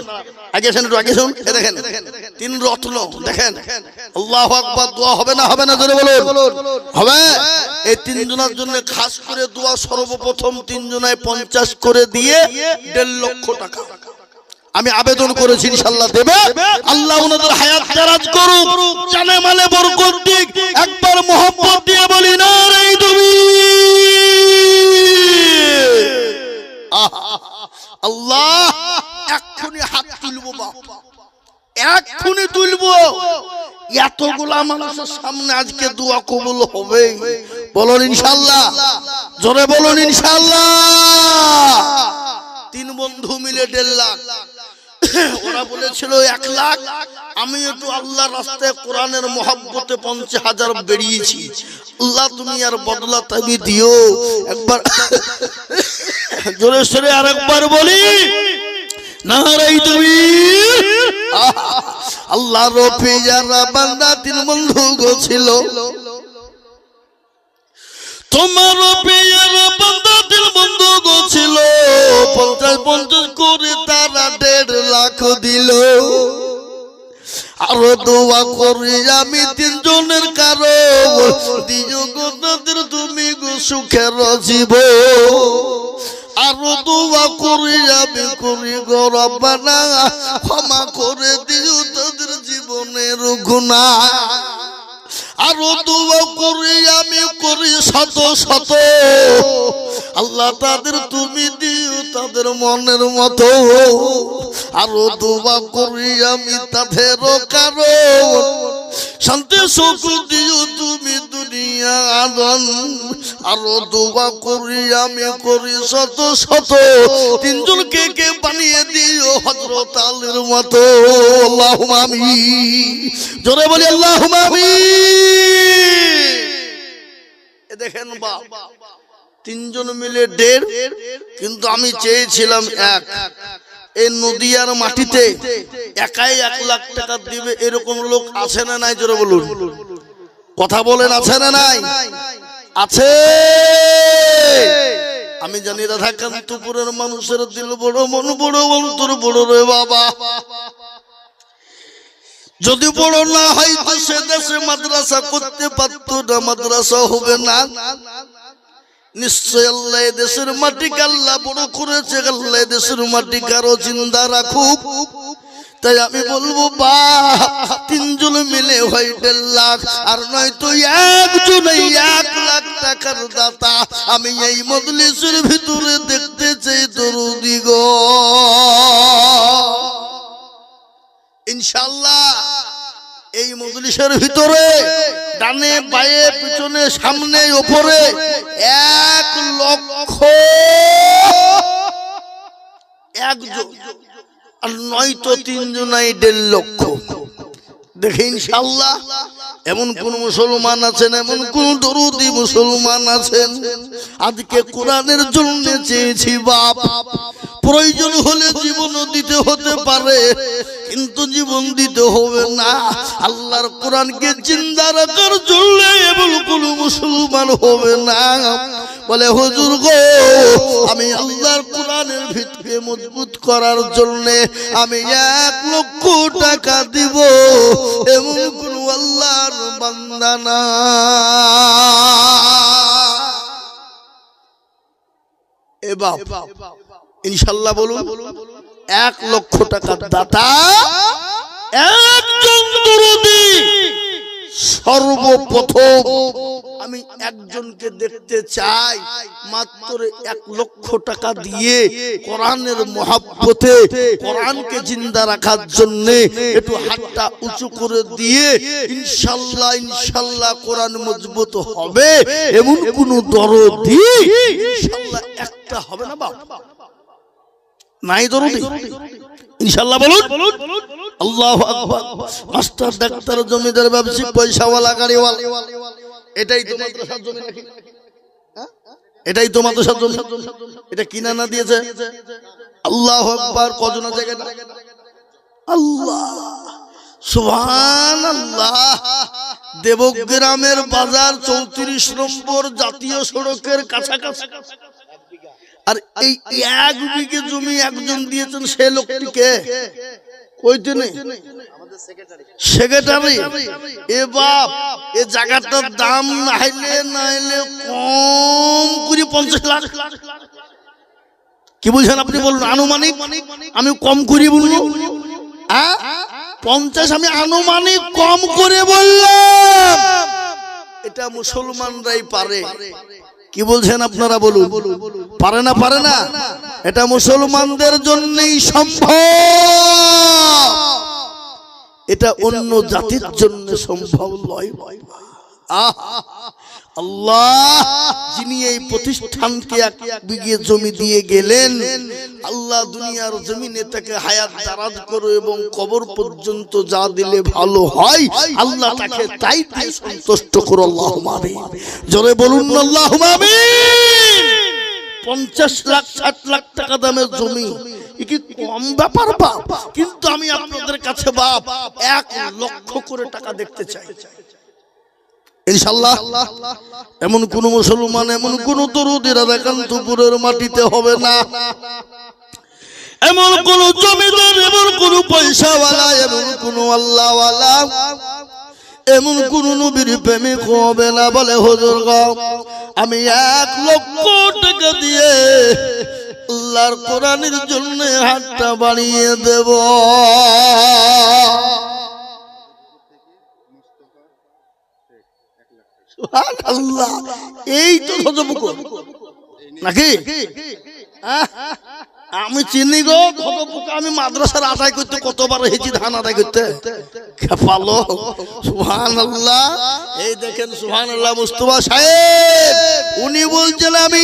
আগে শুন একটু আগে শুন, এ দেখেন 3 রত্ন দেখেন। আল্লাহু আকবার। দোয়া হবে না হবে না জোরে বলুন? হবে। এই 3 জনের জন্য খাস করে দোয়া সর্বপ্রথম 3 জনায় 50 করে দিয়ে 1.5 লক্ষ টাকা আমি আবেদন করেছি, ইনশাআল্লাহ দেবে। আল্লাহ ওনাদের হায়াত দারাজ করুক, জানে মালে বরকত দিক। একবার মোহাম্মত দিয়ে বলি না রে তুমি আল্লাহ। এক্ষুনি হাত তুলবো বাপ, এক্ষুনি তুলবো। এতগুলা মানুষের সামনে আজকে দোয়া কবুল হবে, বলুন ইনশাআল্লাহ, জোরে বলুন ইনশাআল্লাহ। 3 বন্ধু মিলে 1.5 লাখ, ওরা বলেছিল 1 লাখ। আমি একটু আল্লাহর রাস্তায় কোরআনের মহব্বতে 50,000 বেরিয়েছি। আল্লাহ তুমি আর বদলা তুমি দিও। একবার জোরে সরে আরেকবার বলি নারাই তুমি। আল্লাহর পেয়ারা বান্দা 3 বন্ধু গো ছিল, তোমার পেয়ারা বান্দা 3 বন্ধু গো ছিল। 50 করে তারা 1.5 লাখ দিল। আরো দোয়া করি আমি 3 জনের কারণ দিও গো তাদের তুমি গো সুখের জীবন। আরো দোয়া করি আমি করি গো রব্বানা, ক্ষমা করে দিও তাদের জীবনের গুনাহ। আরো দোয়া করি আমি করি শত শত, আল্লাহ তাদের তুমি দিও তাদের মনের মতো। আরো দোয়া করি আমি তাদের কারণ শান্তি সুখ দিও তুমি দুনিয়া আদন। আরো দোয়া করি আমি করি শত শত, 3 জনকে কে বানিয়ে দিও হযরত আলীর মতো। আল্লাহুম্মা আমিন, জোরে বলি আল্লাহুম্মা আমিন। এ দেখেন বাপ, 3 জন মিলে 1.5, কিন্তু আমি চেয়েছিলাম 1। এই নদিয়ার মাটিতে একাই 1 লাখ টাকা দিবে এরকম লোক আছে না নাই? জোরে বলুন, কথা বলেন, আছে না নাই? আছে। আমি জানি রাধাকান্তপুরের মানুষের দিল বড়, মন বড়, অন্তর বড় রে বাবা। যদি বড় না হয় তো সে দেশে মাদ্রাসা করতে পারতো না, মাদ্রাসা হবে না। নিশ্চয় আল্লাহ দেশের মাটিকে আল্লাহ বড় করেছে, আল্লাহ দেশের মাটিকে আরো জিন্দা রাখুক। তাই আমি বলবো বা 3 জন মিলে হয় 1.5 লাখ, আর নয়তো 1 জন 1 লাখ টাকার দাতা আমি এই মজলিসের ভিতরে দেখতে চাই দরুদি গো ইনশাআল্লাহ এই মজলিসের ভিতরে ডানে বায়ে পিছনে সামনে উপরে 1 লক্ষ একজন আর নয়তো 3 জনাই 1.5 লক্ষ দেখে ইনশাআল্লাহ এমন কোন মুসলমান আছেন এমন কোন দরুদি মুসলমান আছেন আজকে কোরআনের জন্য চেয়েছি বাপ প্রয়োজন হলে জীবন দিতে হতে পারে কিন্তু জীবন দিতে হবে না আল্লাহর কোরআনকে জিন্দা রাখার জন্য এমন কোন মুসলমান হবে না বলে হুজুর গো আমি আল্লাহর কোরআনের ভিতকে মজবুত করার জন্য আমি 1 লক্ষ টাকা দিব এমন কোন আল্লাহর বান্দা না এ বাপ ইনশাআল্লাহ বলুন 1 লক্ষ টাকার দাতা একজন দরুদি সর্বপ্রথম আমি একজনকে দেখতে চাই মাত্র 1 লক্ষ টাকা দিয়ে কোরআনের মহব্বতে কোরআনকে জিন্দা রাখার জন্য একটু হাতটা উঁচু করে দিয়ে ইনশাআল্লাহ ইনশাআল্লাহ কোরআন মজবুত হবে এমন কোন দরদি ইনশাআল্লাহ একটা হবে না বাবা নাই দরদি ইনশাআল্লাহ বলুন আল্লাহু আকবার মাস্টার ডাক্তার জমিদার ব্যবসায়ী পয়সাওয়ালা গাড়িওয়ালা এটাই তো মাদ্রাসার জমি নাকি এটাই তো মাদ্রাসার জমি এটা কিনা না দিয়েছে আল্লাহু আকবার কজনের জায়গাটা আল্লাহ সুবহানাল্লাহ দেবগ্রামের বাজার 34 নম্বর জাতীয় সড়কের কাছাকাছি আর এই 1 বিঘে জমি একজন দিয়েছেন সে লোকটিকে কইতে নেই সেক্রেটারি এ বাপ এই জায়গাটার দাম নাইলে কম করে 50 লাখ কি বলছেন আপনি বলুন আনুমানিক আমি কম করে বলবো 50 আমি আনুমানিক কম করে বললাম এটা মুসলমানরাই পারে কি বলছেন আপনারা বলুন পারে না এটা মুসলমানদের জন্যই সম্ভব এটা অন্য জাতির জন্য সম্ভব নয় আল্লাহ যিনি এই প্রতিষ্ঠানকে 1 বিঘে জমি দিয়ে গেলেন আল্লাহ দুনিয়ার জমিনে তাকে হায়াত দারাজ করো এবং কবর পর্যন্ত যা দিলে ভালো হয় আল্লাহ তাকে তাই দিয়ে সন্তুষ্ট করো আল্লাহুম্মা আমিন জোরে বলুন আল্লাহুম্মা আমিন 50 লাখ 60 লাখ টাকা দামের জমি কি কম ব্যাপার বাপ কিন্তু আমি আপনাদের কাছে বাপ 1 লক্ষ করে টাকা দেখতে চাই ইনশাআল্লাহ এমন কোন মুসলমান এমন কোন দরুদি রাধাকান্তপুরের মাটিতে হবে না এমন কোন জমিদার এমন কোন পয়সাওয়ালা এমন কোন আল্লাহওয়ালা এমন কোন নবীর প্রেমিক হবে না বলে হুজুর গো আমি 1 লক্ষ টাকা দিয়ে আল্লাহর কোরআনের জন্য হাতটা বাড়িয়ে দেব সুবহানাল্লাহ এই তো সজবুকর নাকি আমি চিনি গো খোকা আমি মাদ্রাসার আদায় করতে কতবার হেজি ধান আদায় করতে খেপালো সুবহানাল্লাহ এই দেখেন সুবহানাল্লাহ মুস্তাফা সাহেব উনি বলছেন আমি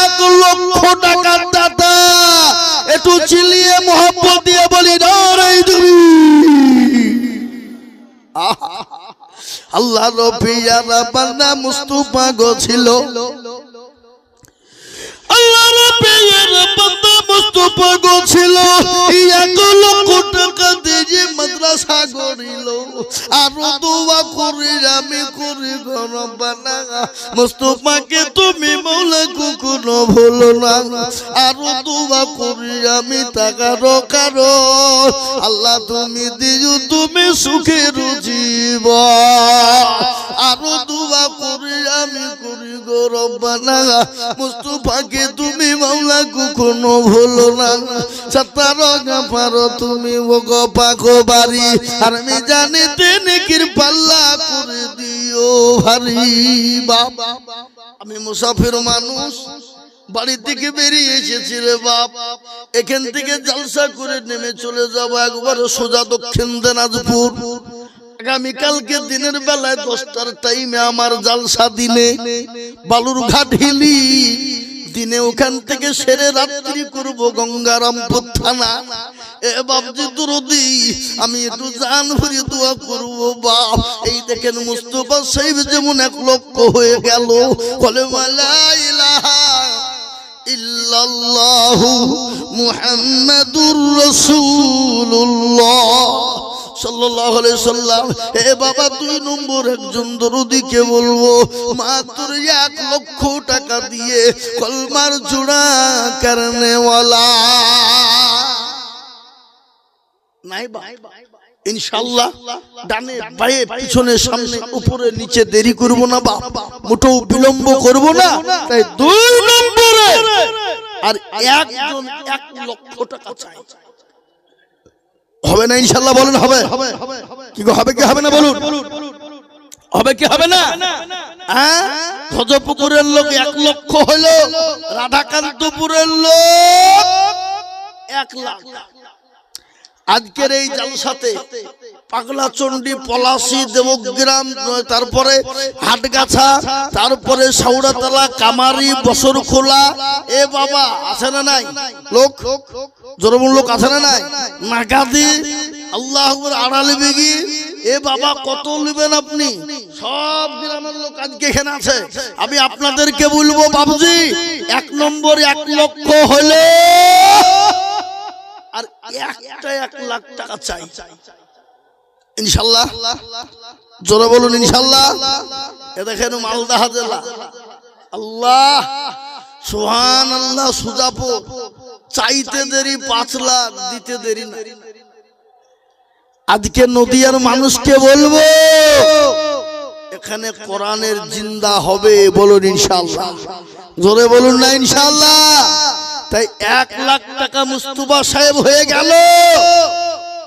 1 লক্ষ টাকার দাতা একটু চিলিয়ে মোহাম্মত দিয়ে বলি নারে তুমি আল্লাহ রবিয়ারা বান্দা মুস্তাফা গো ছিল আল্লাহ রবিয়ার বান্দা মুস্তাফা গো ছিল 1 লক্ষ টাকা দিয়ে মাদ্রাসা গড়িল আর দোয়া করি আমি করি গো রব্বানা মুস্তাফাকে তুমি মাওলা কখনো ভুলো না আর দোয়া করি আমি টাকার কারণ আল্লাহ তুমি দিও তুমি সুখের জীবন আর দোয়া করি আমি করি গো রব্বানা মুস্তাফাকে তুমি মাওলা কখনো ভুলো না সত্তর পারো তুমি ও গো পাখো বাড়ি আর আমি জানি নেকির পাল্লা করে দিও দিও ভারী বাপ, আমি মুসাফির মানুষ, বাড়ি থেকে বেরিয়ে এসেছি রে বাপ, এখান থেকে জলসা করে নেমে চলে যাব একবার সোজা দক্ষিণ দিনাজপুর। আগামীকালকে দিনের বেলায় 10টার টাইমে আমার জলসা, দিনে বালুরঘাট হিলি, দিনে ওখান থেকে সেরে রাত্রি করব গঙ্গারামপুর থানা। এ বাপজি দুরুদি, আমি একটু জান ভরে দোয়া করব বাপ। এই দেখেন মুস্তাফা সাহেব যেমন 1 লক্ষ হয়ে গেল, কলেমা লা ইলাহা ইল্লাল্লাহু মুহাম্মাদুর রাসূলুল্লাহ সাল্লাল্লাহু আলাইহি সাল্লাম। হে বাবা 2 নম্বর একজন দরুদিকে বলবো মাত্র 1 লক্ষ টাকা দিয়ে কলমার জোড়া করনেওয়ালা নাই বা ইনশাআল্লাহ। ডানে বায়ে পিছনে সামনে উপরে নিচে দেরি করব না বাপ, মোটেও বিলম্ব করব না। তাই 2 নম্বরে আর একজন 1 লক্ষ টাকা চাই। হবে না ইনশাআল্লাহ? বলুন হবে কি গো, হবে কি হবে না বলুন, হবে কি হবে না? হ্যাঁ, ভজপুকুরের লোক 1 লক্ষ হলো, রাধাকান্তপুরের লোক 1 লাখ। আজকের এই জলসাতে পাগলাচন্ডী, পলাশী, দেবগ্রাম, তারপরে হাটগাছা, তারপরে সাউড়াতলা, কামারি, বসরখোলা, এ বাবা আছে না নাই লোক? জোরমূল লোক আছে না নাই? নাগাদি, আল্লাহ আকবার, আড়ালি বেগি, এ বাবা কত নেবেন আপনি? সব গ্রামের লোক আজকে এখানে আছে। আমি আপনাদেরকে বলবো বাবুজি, 1 নম্বর 1 লক্ষ হলে আর একটা 1 লাখ টাকা চাই ইনশাআল্লাহ। জোরে বলুন ইনশাআল্লাহ। এ দেখেন মালদা জেলা, আল্লাহ সুবহানাল্লাহ, সুজাপুর, চাইতে দেরি 5 লাখ, দিতে দেরি না। আজকে নদিয়ার মানুষকে বলবো এখানে কোরআনের জিন্দা হবে, বলুন ইনশাআল্লাহ। জোরে বলুন না ইনশাআল্লাহ। তাই 1 লাখ টাকা মুস্তাফা সাহেব হয়ে গেল,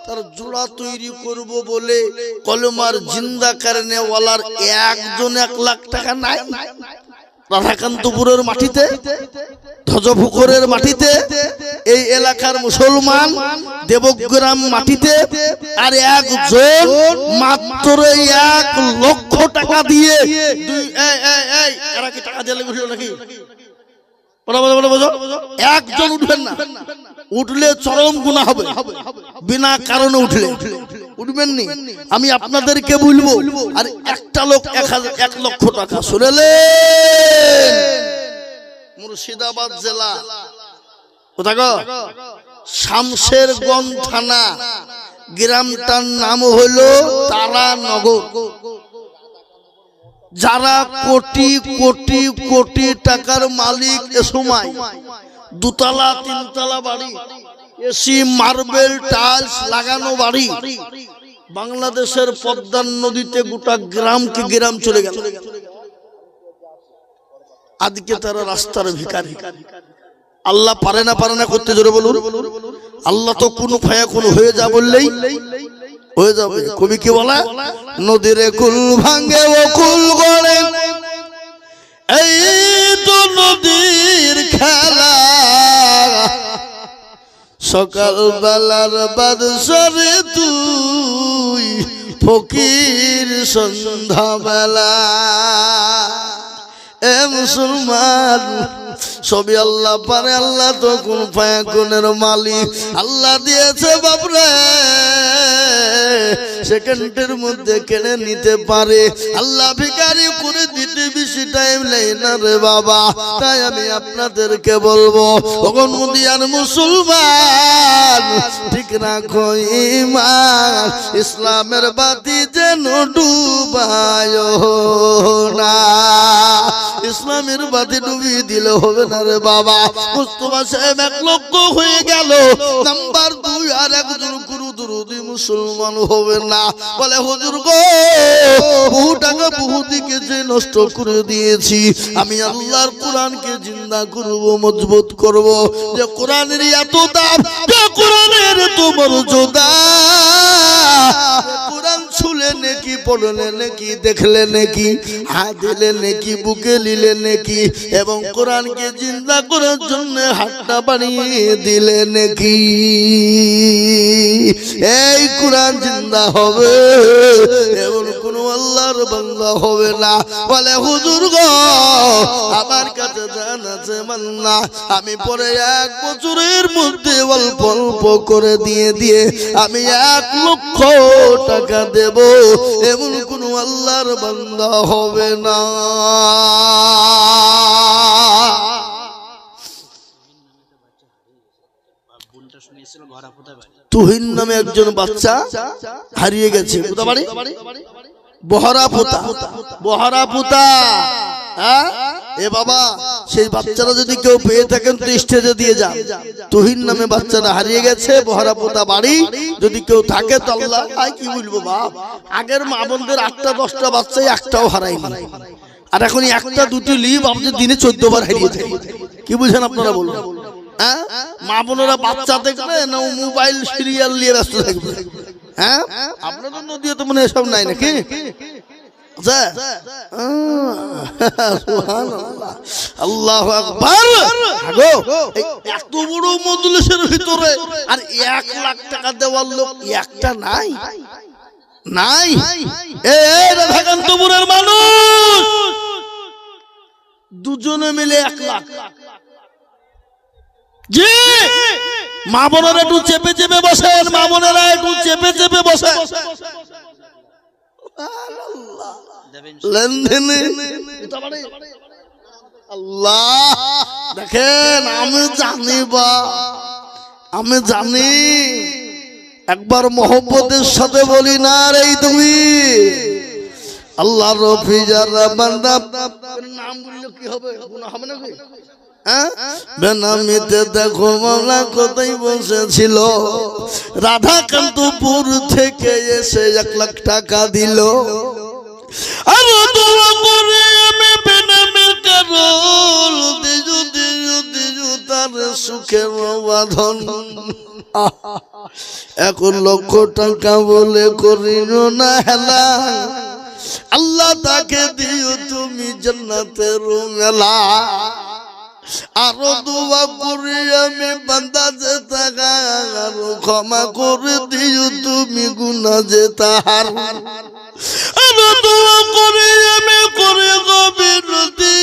তার জোড়া তৈরি করব বলে কলমার জিন্দা করনেওয়ালার একজন 1 লাখ টাকা নাই। রাধাকান্তপুরের মাটিতে, ধ্বজপুকুরের মাটিতে, এই এলাকার মুসলমান দেবগ্রাম মাটিতে আর একজন মাত্র 1 লক্ষ টাকা দিয়ে এরা কি টাকা দিয়ে উঠল নাকি? একজন উঠবেন না, উঠলে চরম গুনাহ হবে। বিনা কারণে উঠলে উঠবেন নি। আমি আপনাদেরকে বলবো, আর একটা লোক 1 লক্ষ টাকা। শুনলেন? মুর্শিদাবাদ জেলা, কোথা গো? শামশেরগঞ্জ থানা, গ্রামটার নাম হলো তারানগর। যারা কোটি কোটি কোটি টাকার মালিক, এ সময় 2 তলা 3 তলা বাড়ি, এসি, মার্বেল, টাইলস লাগানো বাড়ি, বাংলাদেশের পদ্মা নদীতে গোটা গ্রামকে গ্রাম চলে গেল। আজকে তারা রাস্তার ভিখারি। আল্লাহ পারে না করতে, জোরে বলুন। আল্লাহ তো কোন ফায়া কোন হয়ে যা বললেই হয়ে যাবে। কবি কি বলে? নদীরে কুল ভাঙে ও কুল গড়ে, এই তো নদীর খেলা, সকাল বেলার বাদশারে তুই ফকির সন্ধ্যা বেলা। এ মুসলমান, সবই আল্লাহ পারে, আল্লাহ তো কোন ফায়া কোনের মালিক। আল্লাহ দিয়েছে বাপরে, সেকেন্ডের মধ্যে কেড়ে নিতে পারে। আল্লাহ ভিখারি করে দিতে বেশি টাইম নেই না রে বাবা। তাই আমি আপনাদেরকে বলবো, ওগো নদিয়ার মুসলমান, ঠিক রাখো ঈমান, ইসলামের বাতি যেন ডুবায় না। ইসলামের বাতি ডুবিয়ে দিলে হবে না রে বাবা। মুস্তাফা সাহেব 1 লক্ষ হয়ে গেল। নাম্বার 2, আর একজন গুরু দুরুদি মুসলমান হবে না। বলে হুজুর গো, বহু টাকা বহু দিকে যে নষ্ট করে দিয়েছি, আমি আল্লাহর কোরআনকে জিন্দা করব, মজবুত করব। যে কোরআনের এত দাম, যে কোরআনের এত মর্যাদা, কোরআন ছুলে নেকি পড়লে নাকি, দেখলে নাকি, হাত দিলে নাকি, বুকে নিলে নাকি, এবং কোরআনকে জিন্দা করার জন্য হাতটা বাড়িয়ে দিলে নাকি। এই কোরআন জিন্দা হবে, এমন কোন আল্লাহর বান্দা হবে না। বলে হুজুর গো আমার কাছে জান আছে মান্না, আমি পরে 1 বছরের মধ্যে অল্প অল্প করে দিয়ে আমি 1 লক্ষ টাকা দেব, এমন কোন আল্লাহর বান্দা হবে না। তুহিন নামে একজন বাচ্চা হারিয়ে গেছে। কোথা বাড়ি? বহরাপুতা। বহরাপুতা। এ বাবা, সেই বাচ্চারা যদি কেউ পেয়ে থাকেন তো স্টেজে দিয়ে যান। তুহিন নামে বাচ্চাটা হারিয়ে গেছে, বহরাপুতা বাড়ি। যদি কেউ থাকে তো আল্লাহ কি বলবো বাপ, আগের মা বোনদের 8টা 10টা বাচ্চাই একটাও হারায়নি, আর এখন 1টা 2টি লিভ আপনি দিনে 14 বার হারিয়ে থাকে। কি বুঝেন আপনারা বলুন? মা বোনেরা বাচ্চা দেখবে না মোবাইল সিরিয়াল নিয়ে ব্যস্ত থাকবে? আপনাদের নদীও তো মনে এসব নাই নাকি? আল্লাহু আকবার। এত বড় মজলিসের ভিতরে আর 1 লাখ টাকা দেওয়ার লোক একটা নাই? নাই। এই রাধাকান্তপুরের মানুষ দুজনে মিলে 1 লাখ। জি, মা বোনেরা একটু চেপে চেপে বসেন, মা বোনেরা একটু চেপে চেপে বসেন। লেনদেনে আল্লাহ দেখেন, আমি জানি বা আমি জানি, একবার মোহব্বতের সাথে বলি না রে তুমি আল্লাহ রফি যারা বান্দা। নাম বললে কি হবে? গুনাহ হবে নাকি? বেনামিতে দেখো মাওলা কোথায় বসেছিল, রাধাকান্তপুর থেকে এসে 1 লাখ টাকা দিল। আর দোয়া করে আমি বেনামির কারণ দিজু দিজু দিজু তার সুখের বাঁধন। 1 লক্ষ টাকা বলে করিল না হেলা, আল্লাহ তাকে দিও তুমি জান্নাতের মেলা। আরো দোয়া করি আমি বান্দা যে তাহার, ক্ষমা করে দিও তুমি গুনাহ যে তাহার। আরো দোয়া করি আমি করে গো বিনতি,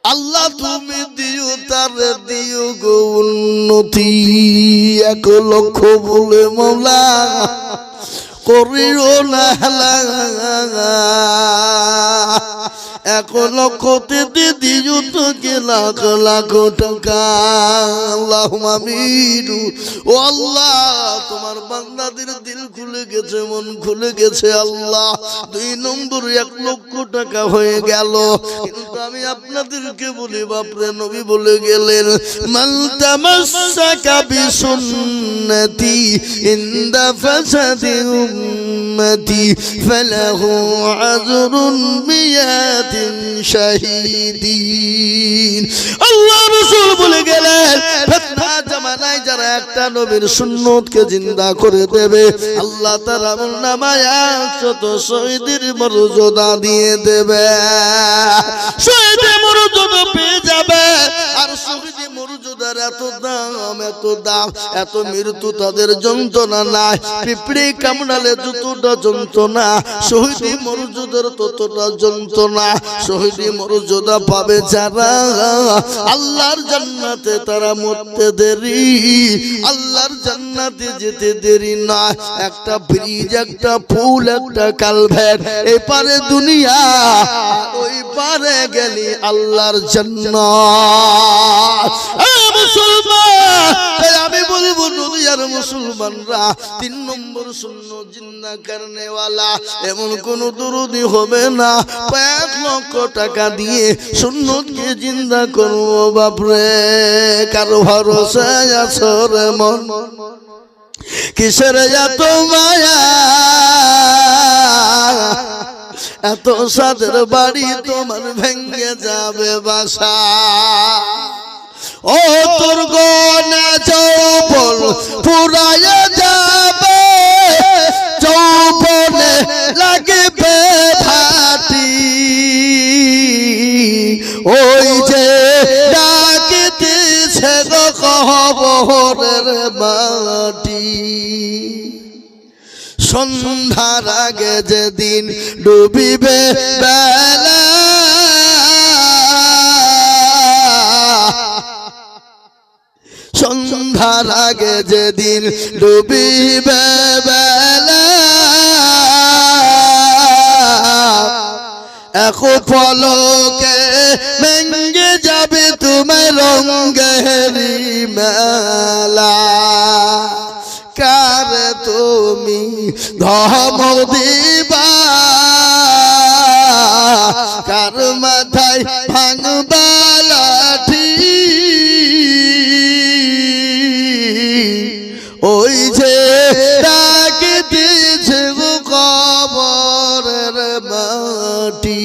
আল্লাহ তুমি দিও তার দিও গো উন্নতি। 1 লক্ষ বলে মওলা করিও না হেলা, 1 লক্ষতে দিও তোকে 1 লাখ টাকা। আল্লাহুম্মা আমিন। ও আল্লাহ, তোমার বান্দাদের দিল খুলে গেছে, মন খুলে গেছে আল্লাহ। 2 নম্বর 1 লক্ষ টাকা হয়ে গেল, কিন্তু আমি আপনাদেরকে বলি বাপরে, নবী বলে গেলেন মান তামাসসাকা বিসুন্নতি ইনদা ফাসাদি উম্মতি ফালাহু আজরুন বিয়াতিন শাহীদিন। আল্লাহ রাসূল বলে গেলেন ফিতনা জামানায় যারা একটা নবীর সুন্নতকে জিন্দা করে দেবে, আল্লাহ তার আমলনামায় 100 শহীদের মর্যাদা দিয়ে দেবে। শহীদের মর্যাদা পেয়ে যাবে। আর শহীদের মর্যাদার এত দাম, এত দাম, এত মৃত্যু তাদের যন্ত্রণা নাই। পিঁপড়ে কামড়ালে যতটা যন্ত্রণা, শহীদি মর্যাদার ততটা যন্ত্রণা। শহীদি মর্যাদা পাবে যারা, আল্লাহর জান্নাতে তারা মরতে দেরি, আল্লাহর জান্নাতে যেতে দেরি না। একটা ব্রিজ, একটা পুল, একটা কালভার্ট, এপারে দুনিয়া, ওই পারে গেলি আল্লাহর জান্নাত। মুসলমান, আমি বলবো দুনিয়ার মুসলমানরা 3 নম্বর সুন্নত জিন্দা করনে ওয়ালা এমন কোন দরুদি হবে না। 1 লক্ষ টাকা দিয়ে সুন্নতকে জিন্দা করবো বাপরে। কারো ভরসা আছে রে মন, কিসের এত মায়া, এত সাদের বাড়ি তোমার ভেঙে যাবে বাসা। ও তোর গনা যৌবন ফুরায় যাবে, যৌবন কবরের মাটি সন্ধ্যার আগে যেদিন ডুবিবে বেলা সন্ধ্যার আগে যেদিন ডুবিবে বেলা এক পলকে ভেঙে যাবে তোমার রঙেরি মেলা কার তুমি ধমক দিবা কার মাথায় ভাঙবা লাঠি ওই যে ডাকে দিয়েছে কবরের মাটি।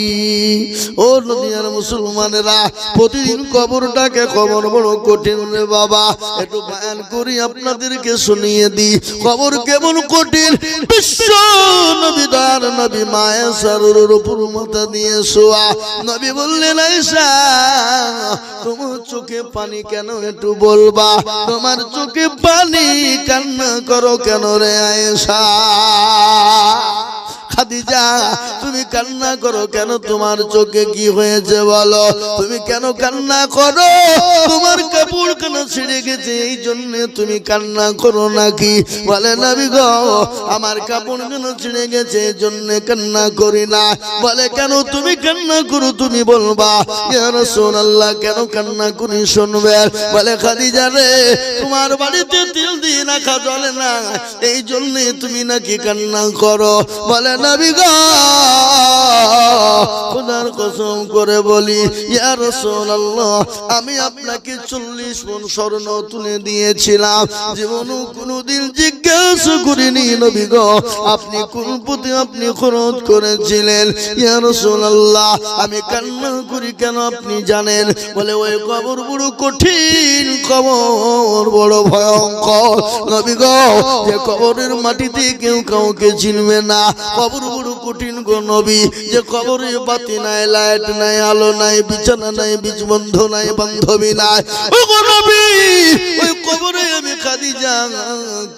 ও দুনিয়ার মুসলমানেরা, প্রতিদিন কবরটাকে কবর বড় কঠিন রে বাবা। একটু বয়ান করি আপনাদেরকে শুনিয়ে দিই কবর কেমন কঠিন। বিশ্ব নবী দার নবী মায়ের সারুর উপর মাথা দিয়ে শোয়া। নবী বললেন আয়েশা তোমার চোখে পানি কেন একটু বলবা, তোমার চোখে পানি কান্না করো কেন রে আয়েশা? খাদিজা তুমি কান্না করো কেন, তোমার চোখে কি হয়েছে বলো? তুমি কেন কান্না করো? তোমার কাপড় কেন ছিঁড়ে গেছে এই জন্য তুমি কান্না করো নাকি? বলে নবী গো আমার কাপড় কেন ছিঁড়ে গেছে এই জন্য কান্না করি না। বলে কেন তুমি কান্না করো তুমি বলবা। ইয়া রাসূলুল্লাহ কেন কান্না করি শুনবে। বলে খাদিজা রে তোমার বাড়িতে তেল দিয়ে রাখা চলে না এই জন্য তুমি নাকি কান্না করো। বলে নবী গো খোদার কসম করে বলি ইয়া রাসূলুল্লাহ আমি আপনাকে 40 মণ স্বর্ণ তুলে দিয়েছিলাম, জীবনে কোনোদিন জিজ্ঞাসা করিনি নবী গো আপনি কোন পথে আপনি খরচ করেছিলেন। ইয়া রাসূলুল্লাহ আমি কান্না করি কেন আপনি জানেন? বলে ওই কবর বড় কঠিন, কবর বড় ভয়ঙ্কর নবী গো, যে কবরের মাটিতে কেউ কাউকে চিনবে না। কবর বড় কঠিন গো নবী, যে কবরে বাতি নাই, লাইট নাই, আলো নাই, বিছানা নাই, বীজবন্ধ নাই, বান্ধবী নাই। ও গো নবী ওই কবরে আমি খাদিজা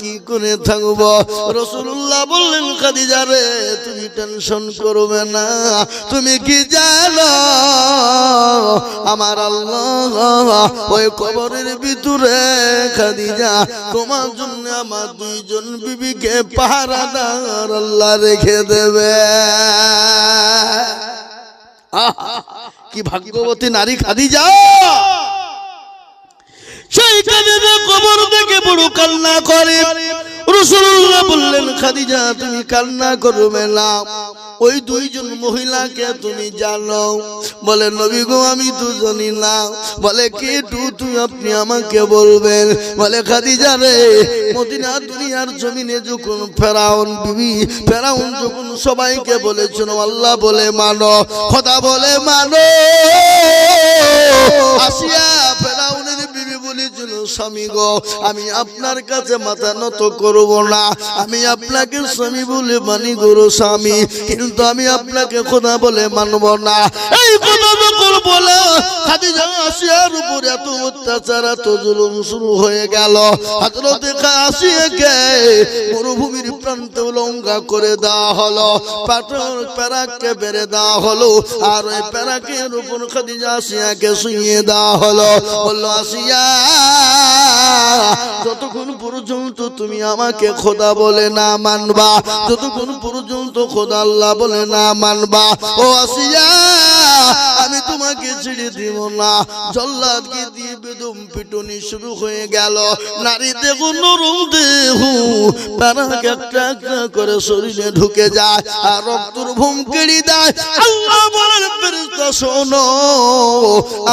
কি করে থাকবো? রাসূলুল্লাহ বললেন খাদিজা রে তুমি টেনশন করবে না, তুমি কি জানো আমার আল্লাহ ওই কবরের ভিতরে খাদিজা তোমার জন্য আমার 2 জন বিবিকে পাহারাদার আল্লাহ রেখে দেবে। কি ভাগ্যবতী নারী খাদিজা। সেই খাদিজা কবর দেখে বড় কান্না করে। রাসূলুল্লাহ বললেন খাদিজা তুমি কান্না করবে না, ওই 2 জন মহিলাকে তুমি জানো? বলে নবী গো আমি তো জানি না। বলে কে তুই আপনি আমাকে বলবেন। বলে খাদিজা রে মদিনা দুনিয়ার জমিনে যখন ফেরাউন যখন সবাইকে বলেছিল আল্লাহ বলে মানো, খোদা বলে মানো, আসিয়া ফেরাউনের বিবি বলেছিল স্বামী গো আমি আপনার কাছে মাথা নত করব না, আমি আপনাকে স্বামী বলে মানি গো স্বামী, কিন্তু আমি আপনাকে খোদা বলে মানব না। এই কথা যখন বলে খাদিজা আসিয়ার উপর এত অত্যাচার এত জুলুম শুরু হয়ে গেল। হযরত আসিয়াকে মরুভূমির প্রান্তে উলঙ্গা করে দেওয়া হলো, পাথর প্যারাককে বেড়ে দেওয়া হলো, আর ওই প্যারাকের উপর খাদিজা আসিয়াকে শুইয়ে দেওয়া হলো। বলল আসিয়া যতক্ষণ পর্যন্ত তুমি আমাকে খোদা বলে না মানবা, যতক্ষণ পর্যন্ত খোদা আল্লাহ বলে না মানবা, ও আসিয়া আমি তোমাকে ছেড়ে দিব না। জল্লাদকে দিয়ে বেদম পিটুনি শুরু হয়ে গেল। নারী দেহ নরম দেহ, প্যারাক একটা একটা করে শরীরে ঢুকে যায় আর রক্তর ভূম কেড়ে দেয়। আল্লাহ বলেন ফেরেশতা শোনো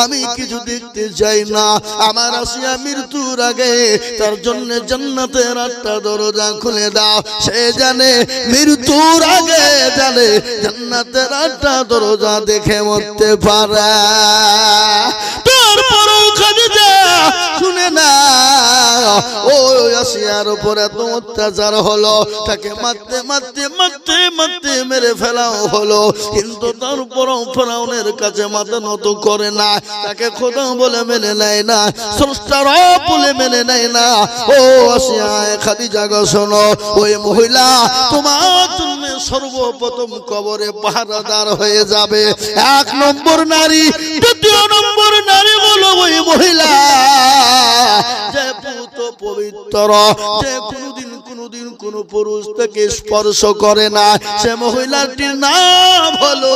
আমি কিছু দেখতে চাই না, আমার আসিয়া মৃত্যুর আগে তার জন্য জান্নাতের 8টা দরজা খুলে দাও। সে জানে মৃত্যুর আগে জানে জান্নাতের 8টা দরজা দেখে মরতে পারে। তারপরও খাদিজা শুনে না ও আসিয়ার উপর এত অত্যাচার হলো, তাকে মারতে মারতে মারতে মারতে মেরে ফেলাও হলো, কিন্তু তারপরও ফেরাউনের কাছে মাথা নত করে না, তাকে খোদা বলে মেনে নেয় না, স্রষ্টা রব বলে মেনে নেয় না। ও আসিয়া খাদিজা গো শোনো, ওই মহিলা তোমার জন্য সর্বপ্রথম কবরে পাহারাদার হয়ে যাবে। এক নম্বর নারী, দ্বিতীয় নম্বর নারী হলো ওই মহিলা যে পুত পবিত্র, যে কোনদিন কোন পুরুষ থেকে স্পর্শ করে না, সে মহিলাটির নাম হলো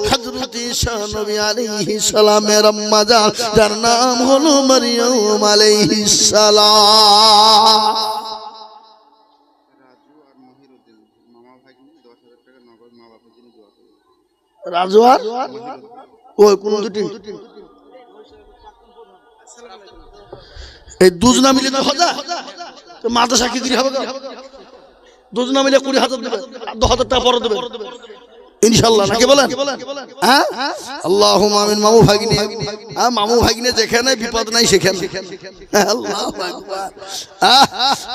হযরত ঈসা নবী আলাইহিস সালামের আম্মা জান, যার নাম হলো মারইয়াম আলাইহিস সালাম। রাজু আর ওই কোন দুটি এই দুজনা মিলে তো হজা মাদ্রাসা কি করে হবে? দুজনা মিলে 20,000 দেবে, 10,000 টাকা পরে দেবে ইনশাআল্লাহ, নাকি বলেন? হ্যাঁ, আল্লাহুম্মা আমিন। মামু ভাগিনী, হ্যাঁ মামু ভাগিনী যেখানে বিপদ নাই সেখানে। আল্লাহু আকবার,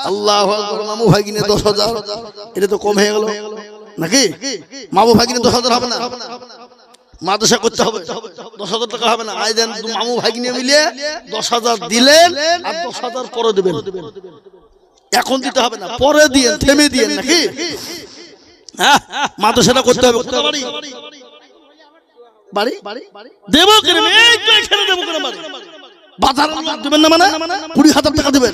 আল্লাহু আকবার। মামু ভাগিনী 10,000, এটা তো কম হয়ে গেল নাকি? মামু ভাগিনী 10,000 হবে না, মাদ্রাসা করতে হবে, 10,000 টাকা হবে না। আই দেন মামু ভাগিনী মিলিয়ে 10,000 দিলেন, আর 10,000 পরে দেবেন। এখন দিতে হবে না, পরে দিয়ে থেমে দিয়ে, নাকি? হ্যাঁ, মাদ্রাসাটা করতে হবে। বাড়ি দেবো কেন? দেবো কেন বাড়ি? বাজার দেবেন না মানে 20,000 টাকা দেবেন।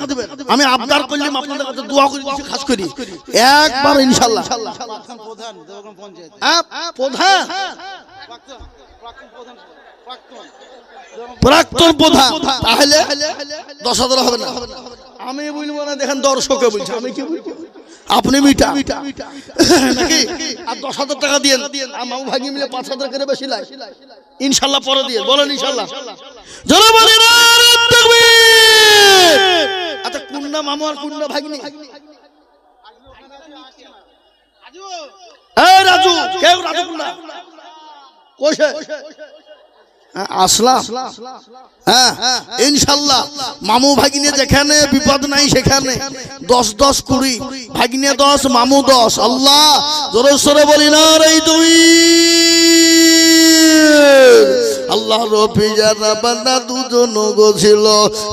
আমি আবদার করলাম আপনাদের কাছে, দোয়া করি, খাস করি একবার ইনশাআল্লাহ। প্রধান প্রাক্তন প্রধান, তাহলে 10,000 হবে না। আমি বলবো না, দেখেন দর্শকে বলছে, আমি কি বলবো? আপনি মিটা নাকি? আর 10,000 টাকা দিয়ে মামু ভাগি মিলে 5,000 করে বেশি লাই ইনশাআল্লাহ পরে দিয়ে বলেন ইনশাআল্লাহ। জোরে বলেন তাকবীর। আচ্ছা কোনটা মামু আর কোনটা ভাগিনী? এই রাজু, কেউ রাজু কোনটা? কইছে আসলাম। হ্যাঁ ইনশাআল্লাহ মামু ভাগিনে যেখানে বিপদ নাই সেখানে 10-10 20, ভাগিনে 10 মামু 10। আল্লাহ জোরে সোরে বলি না রে তুই। আল্লাহ রফি জানা বান্দা দুজন গছিল,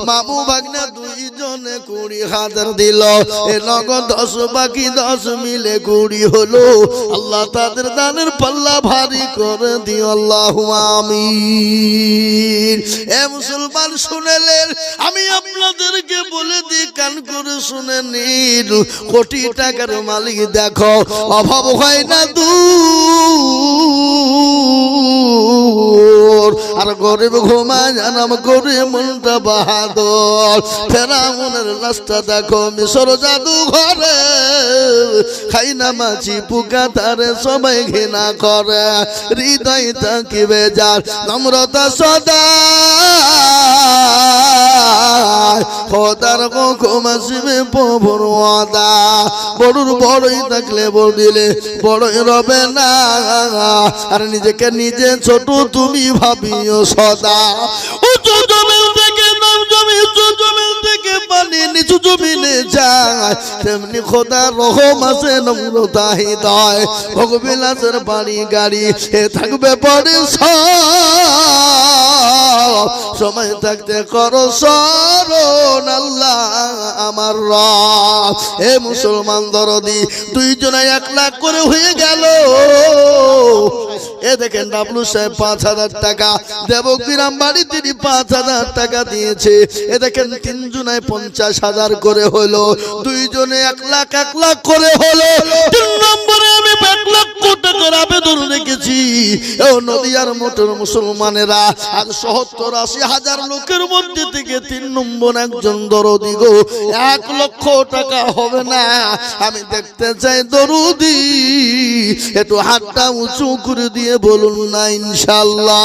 মামু ভাগনা দুইজনে 20,000 দিল, এ নগদ 10 বাকি 10 মিলে 20 হলো। আল্লাহ তাদের দানের পাল্লা ভারী করে দিও, আল্লাহুম্মা আমিন। এ মুসলমান শুনেলেন, আমি আপনাদেরকে বলে দিই, কান করে শুনে নিন। কোটি টাকার মালিক দেখো, অভাব হয় না দূর, আর গরিব ঘুমায় জানাম করে মনটা বাহাদুর। ফেরাউনের লাশটা দেখো মিশর জাদু ঘরে, খাই না মাছি পোকা তারে সবাই ঘৃণা করে। হৃদয় থাকিবে যার নম্রতা সদা, খোদার হুকুম আসবে প্রভুর ওয়াদা। বড়ুর বড়ই থাকলে বড় দিলে বড়ই রবে না, আর নিজেকে নিজে ছোট তুমি ভাবিও সদা। উঁচু জমিন থেকে নাম জমি, উঁচু জমিন থেকে পানি নিচু জমিনে যায়, তেমনি খোদার রহম আছে নম্রতা হৃদয়। ভোগবিলাসের বাড়ি গাড়ি এ থাকবে পরে সময় থাকতে করো স্মরণ, আল্লাহ আমার রব। হে মুসলমান দরদি, দুইজনে 1 লাখ করে হয়ে গেল। এ দেখেন ডাবলু সাহেব 5,000 টাকা, দেবগ্রাম বাড়ি তিনি 5,000 টাকা দিয়েছে। এ দেখেন 3 জনায় 50,000 করে হলো, দুইজনে 1 লাখ 1 লাখ করে হলো। 3 নম্বরে আমি 1 লক্ষ টাকার আবেদন রেখেছি। ও নদিয়ার মোটর মুসলমানেরা, আর 70-80 হাজার লোকের মধ্যে থেকে 3 নম্বর একজন দরদি গো, 1 লক্ষ টাকা হবে না। আমি দেখতে চাই দরদি, একটু হাতটা উঁচু করে দিয়ে বলুন না ইনশাআল্লাহ।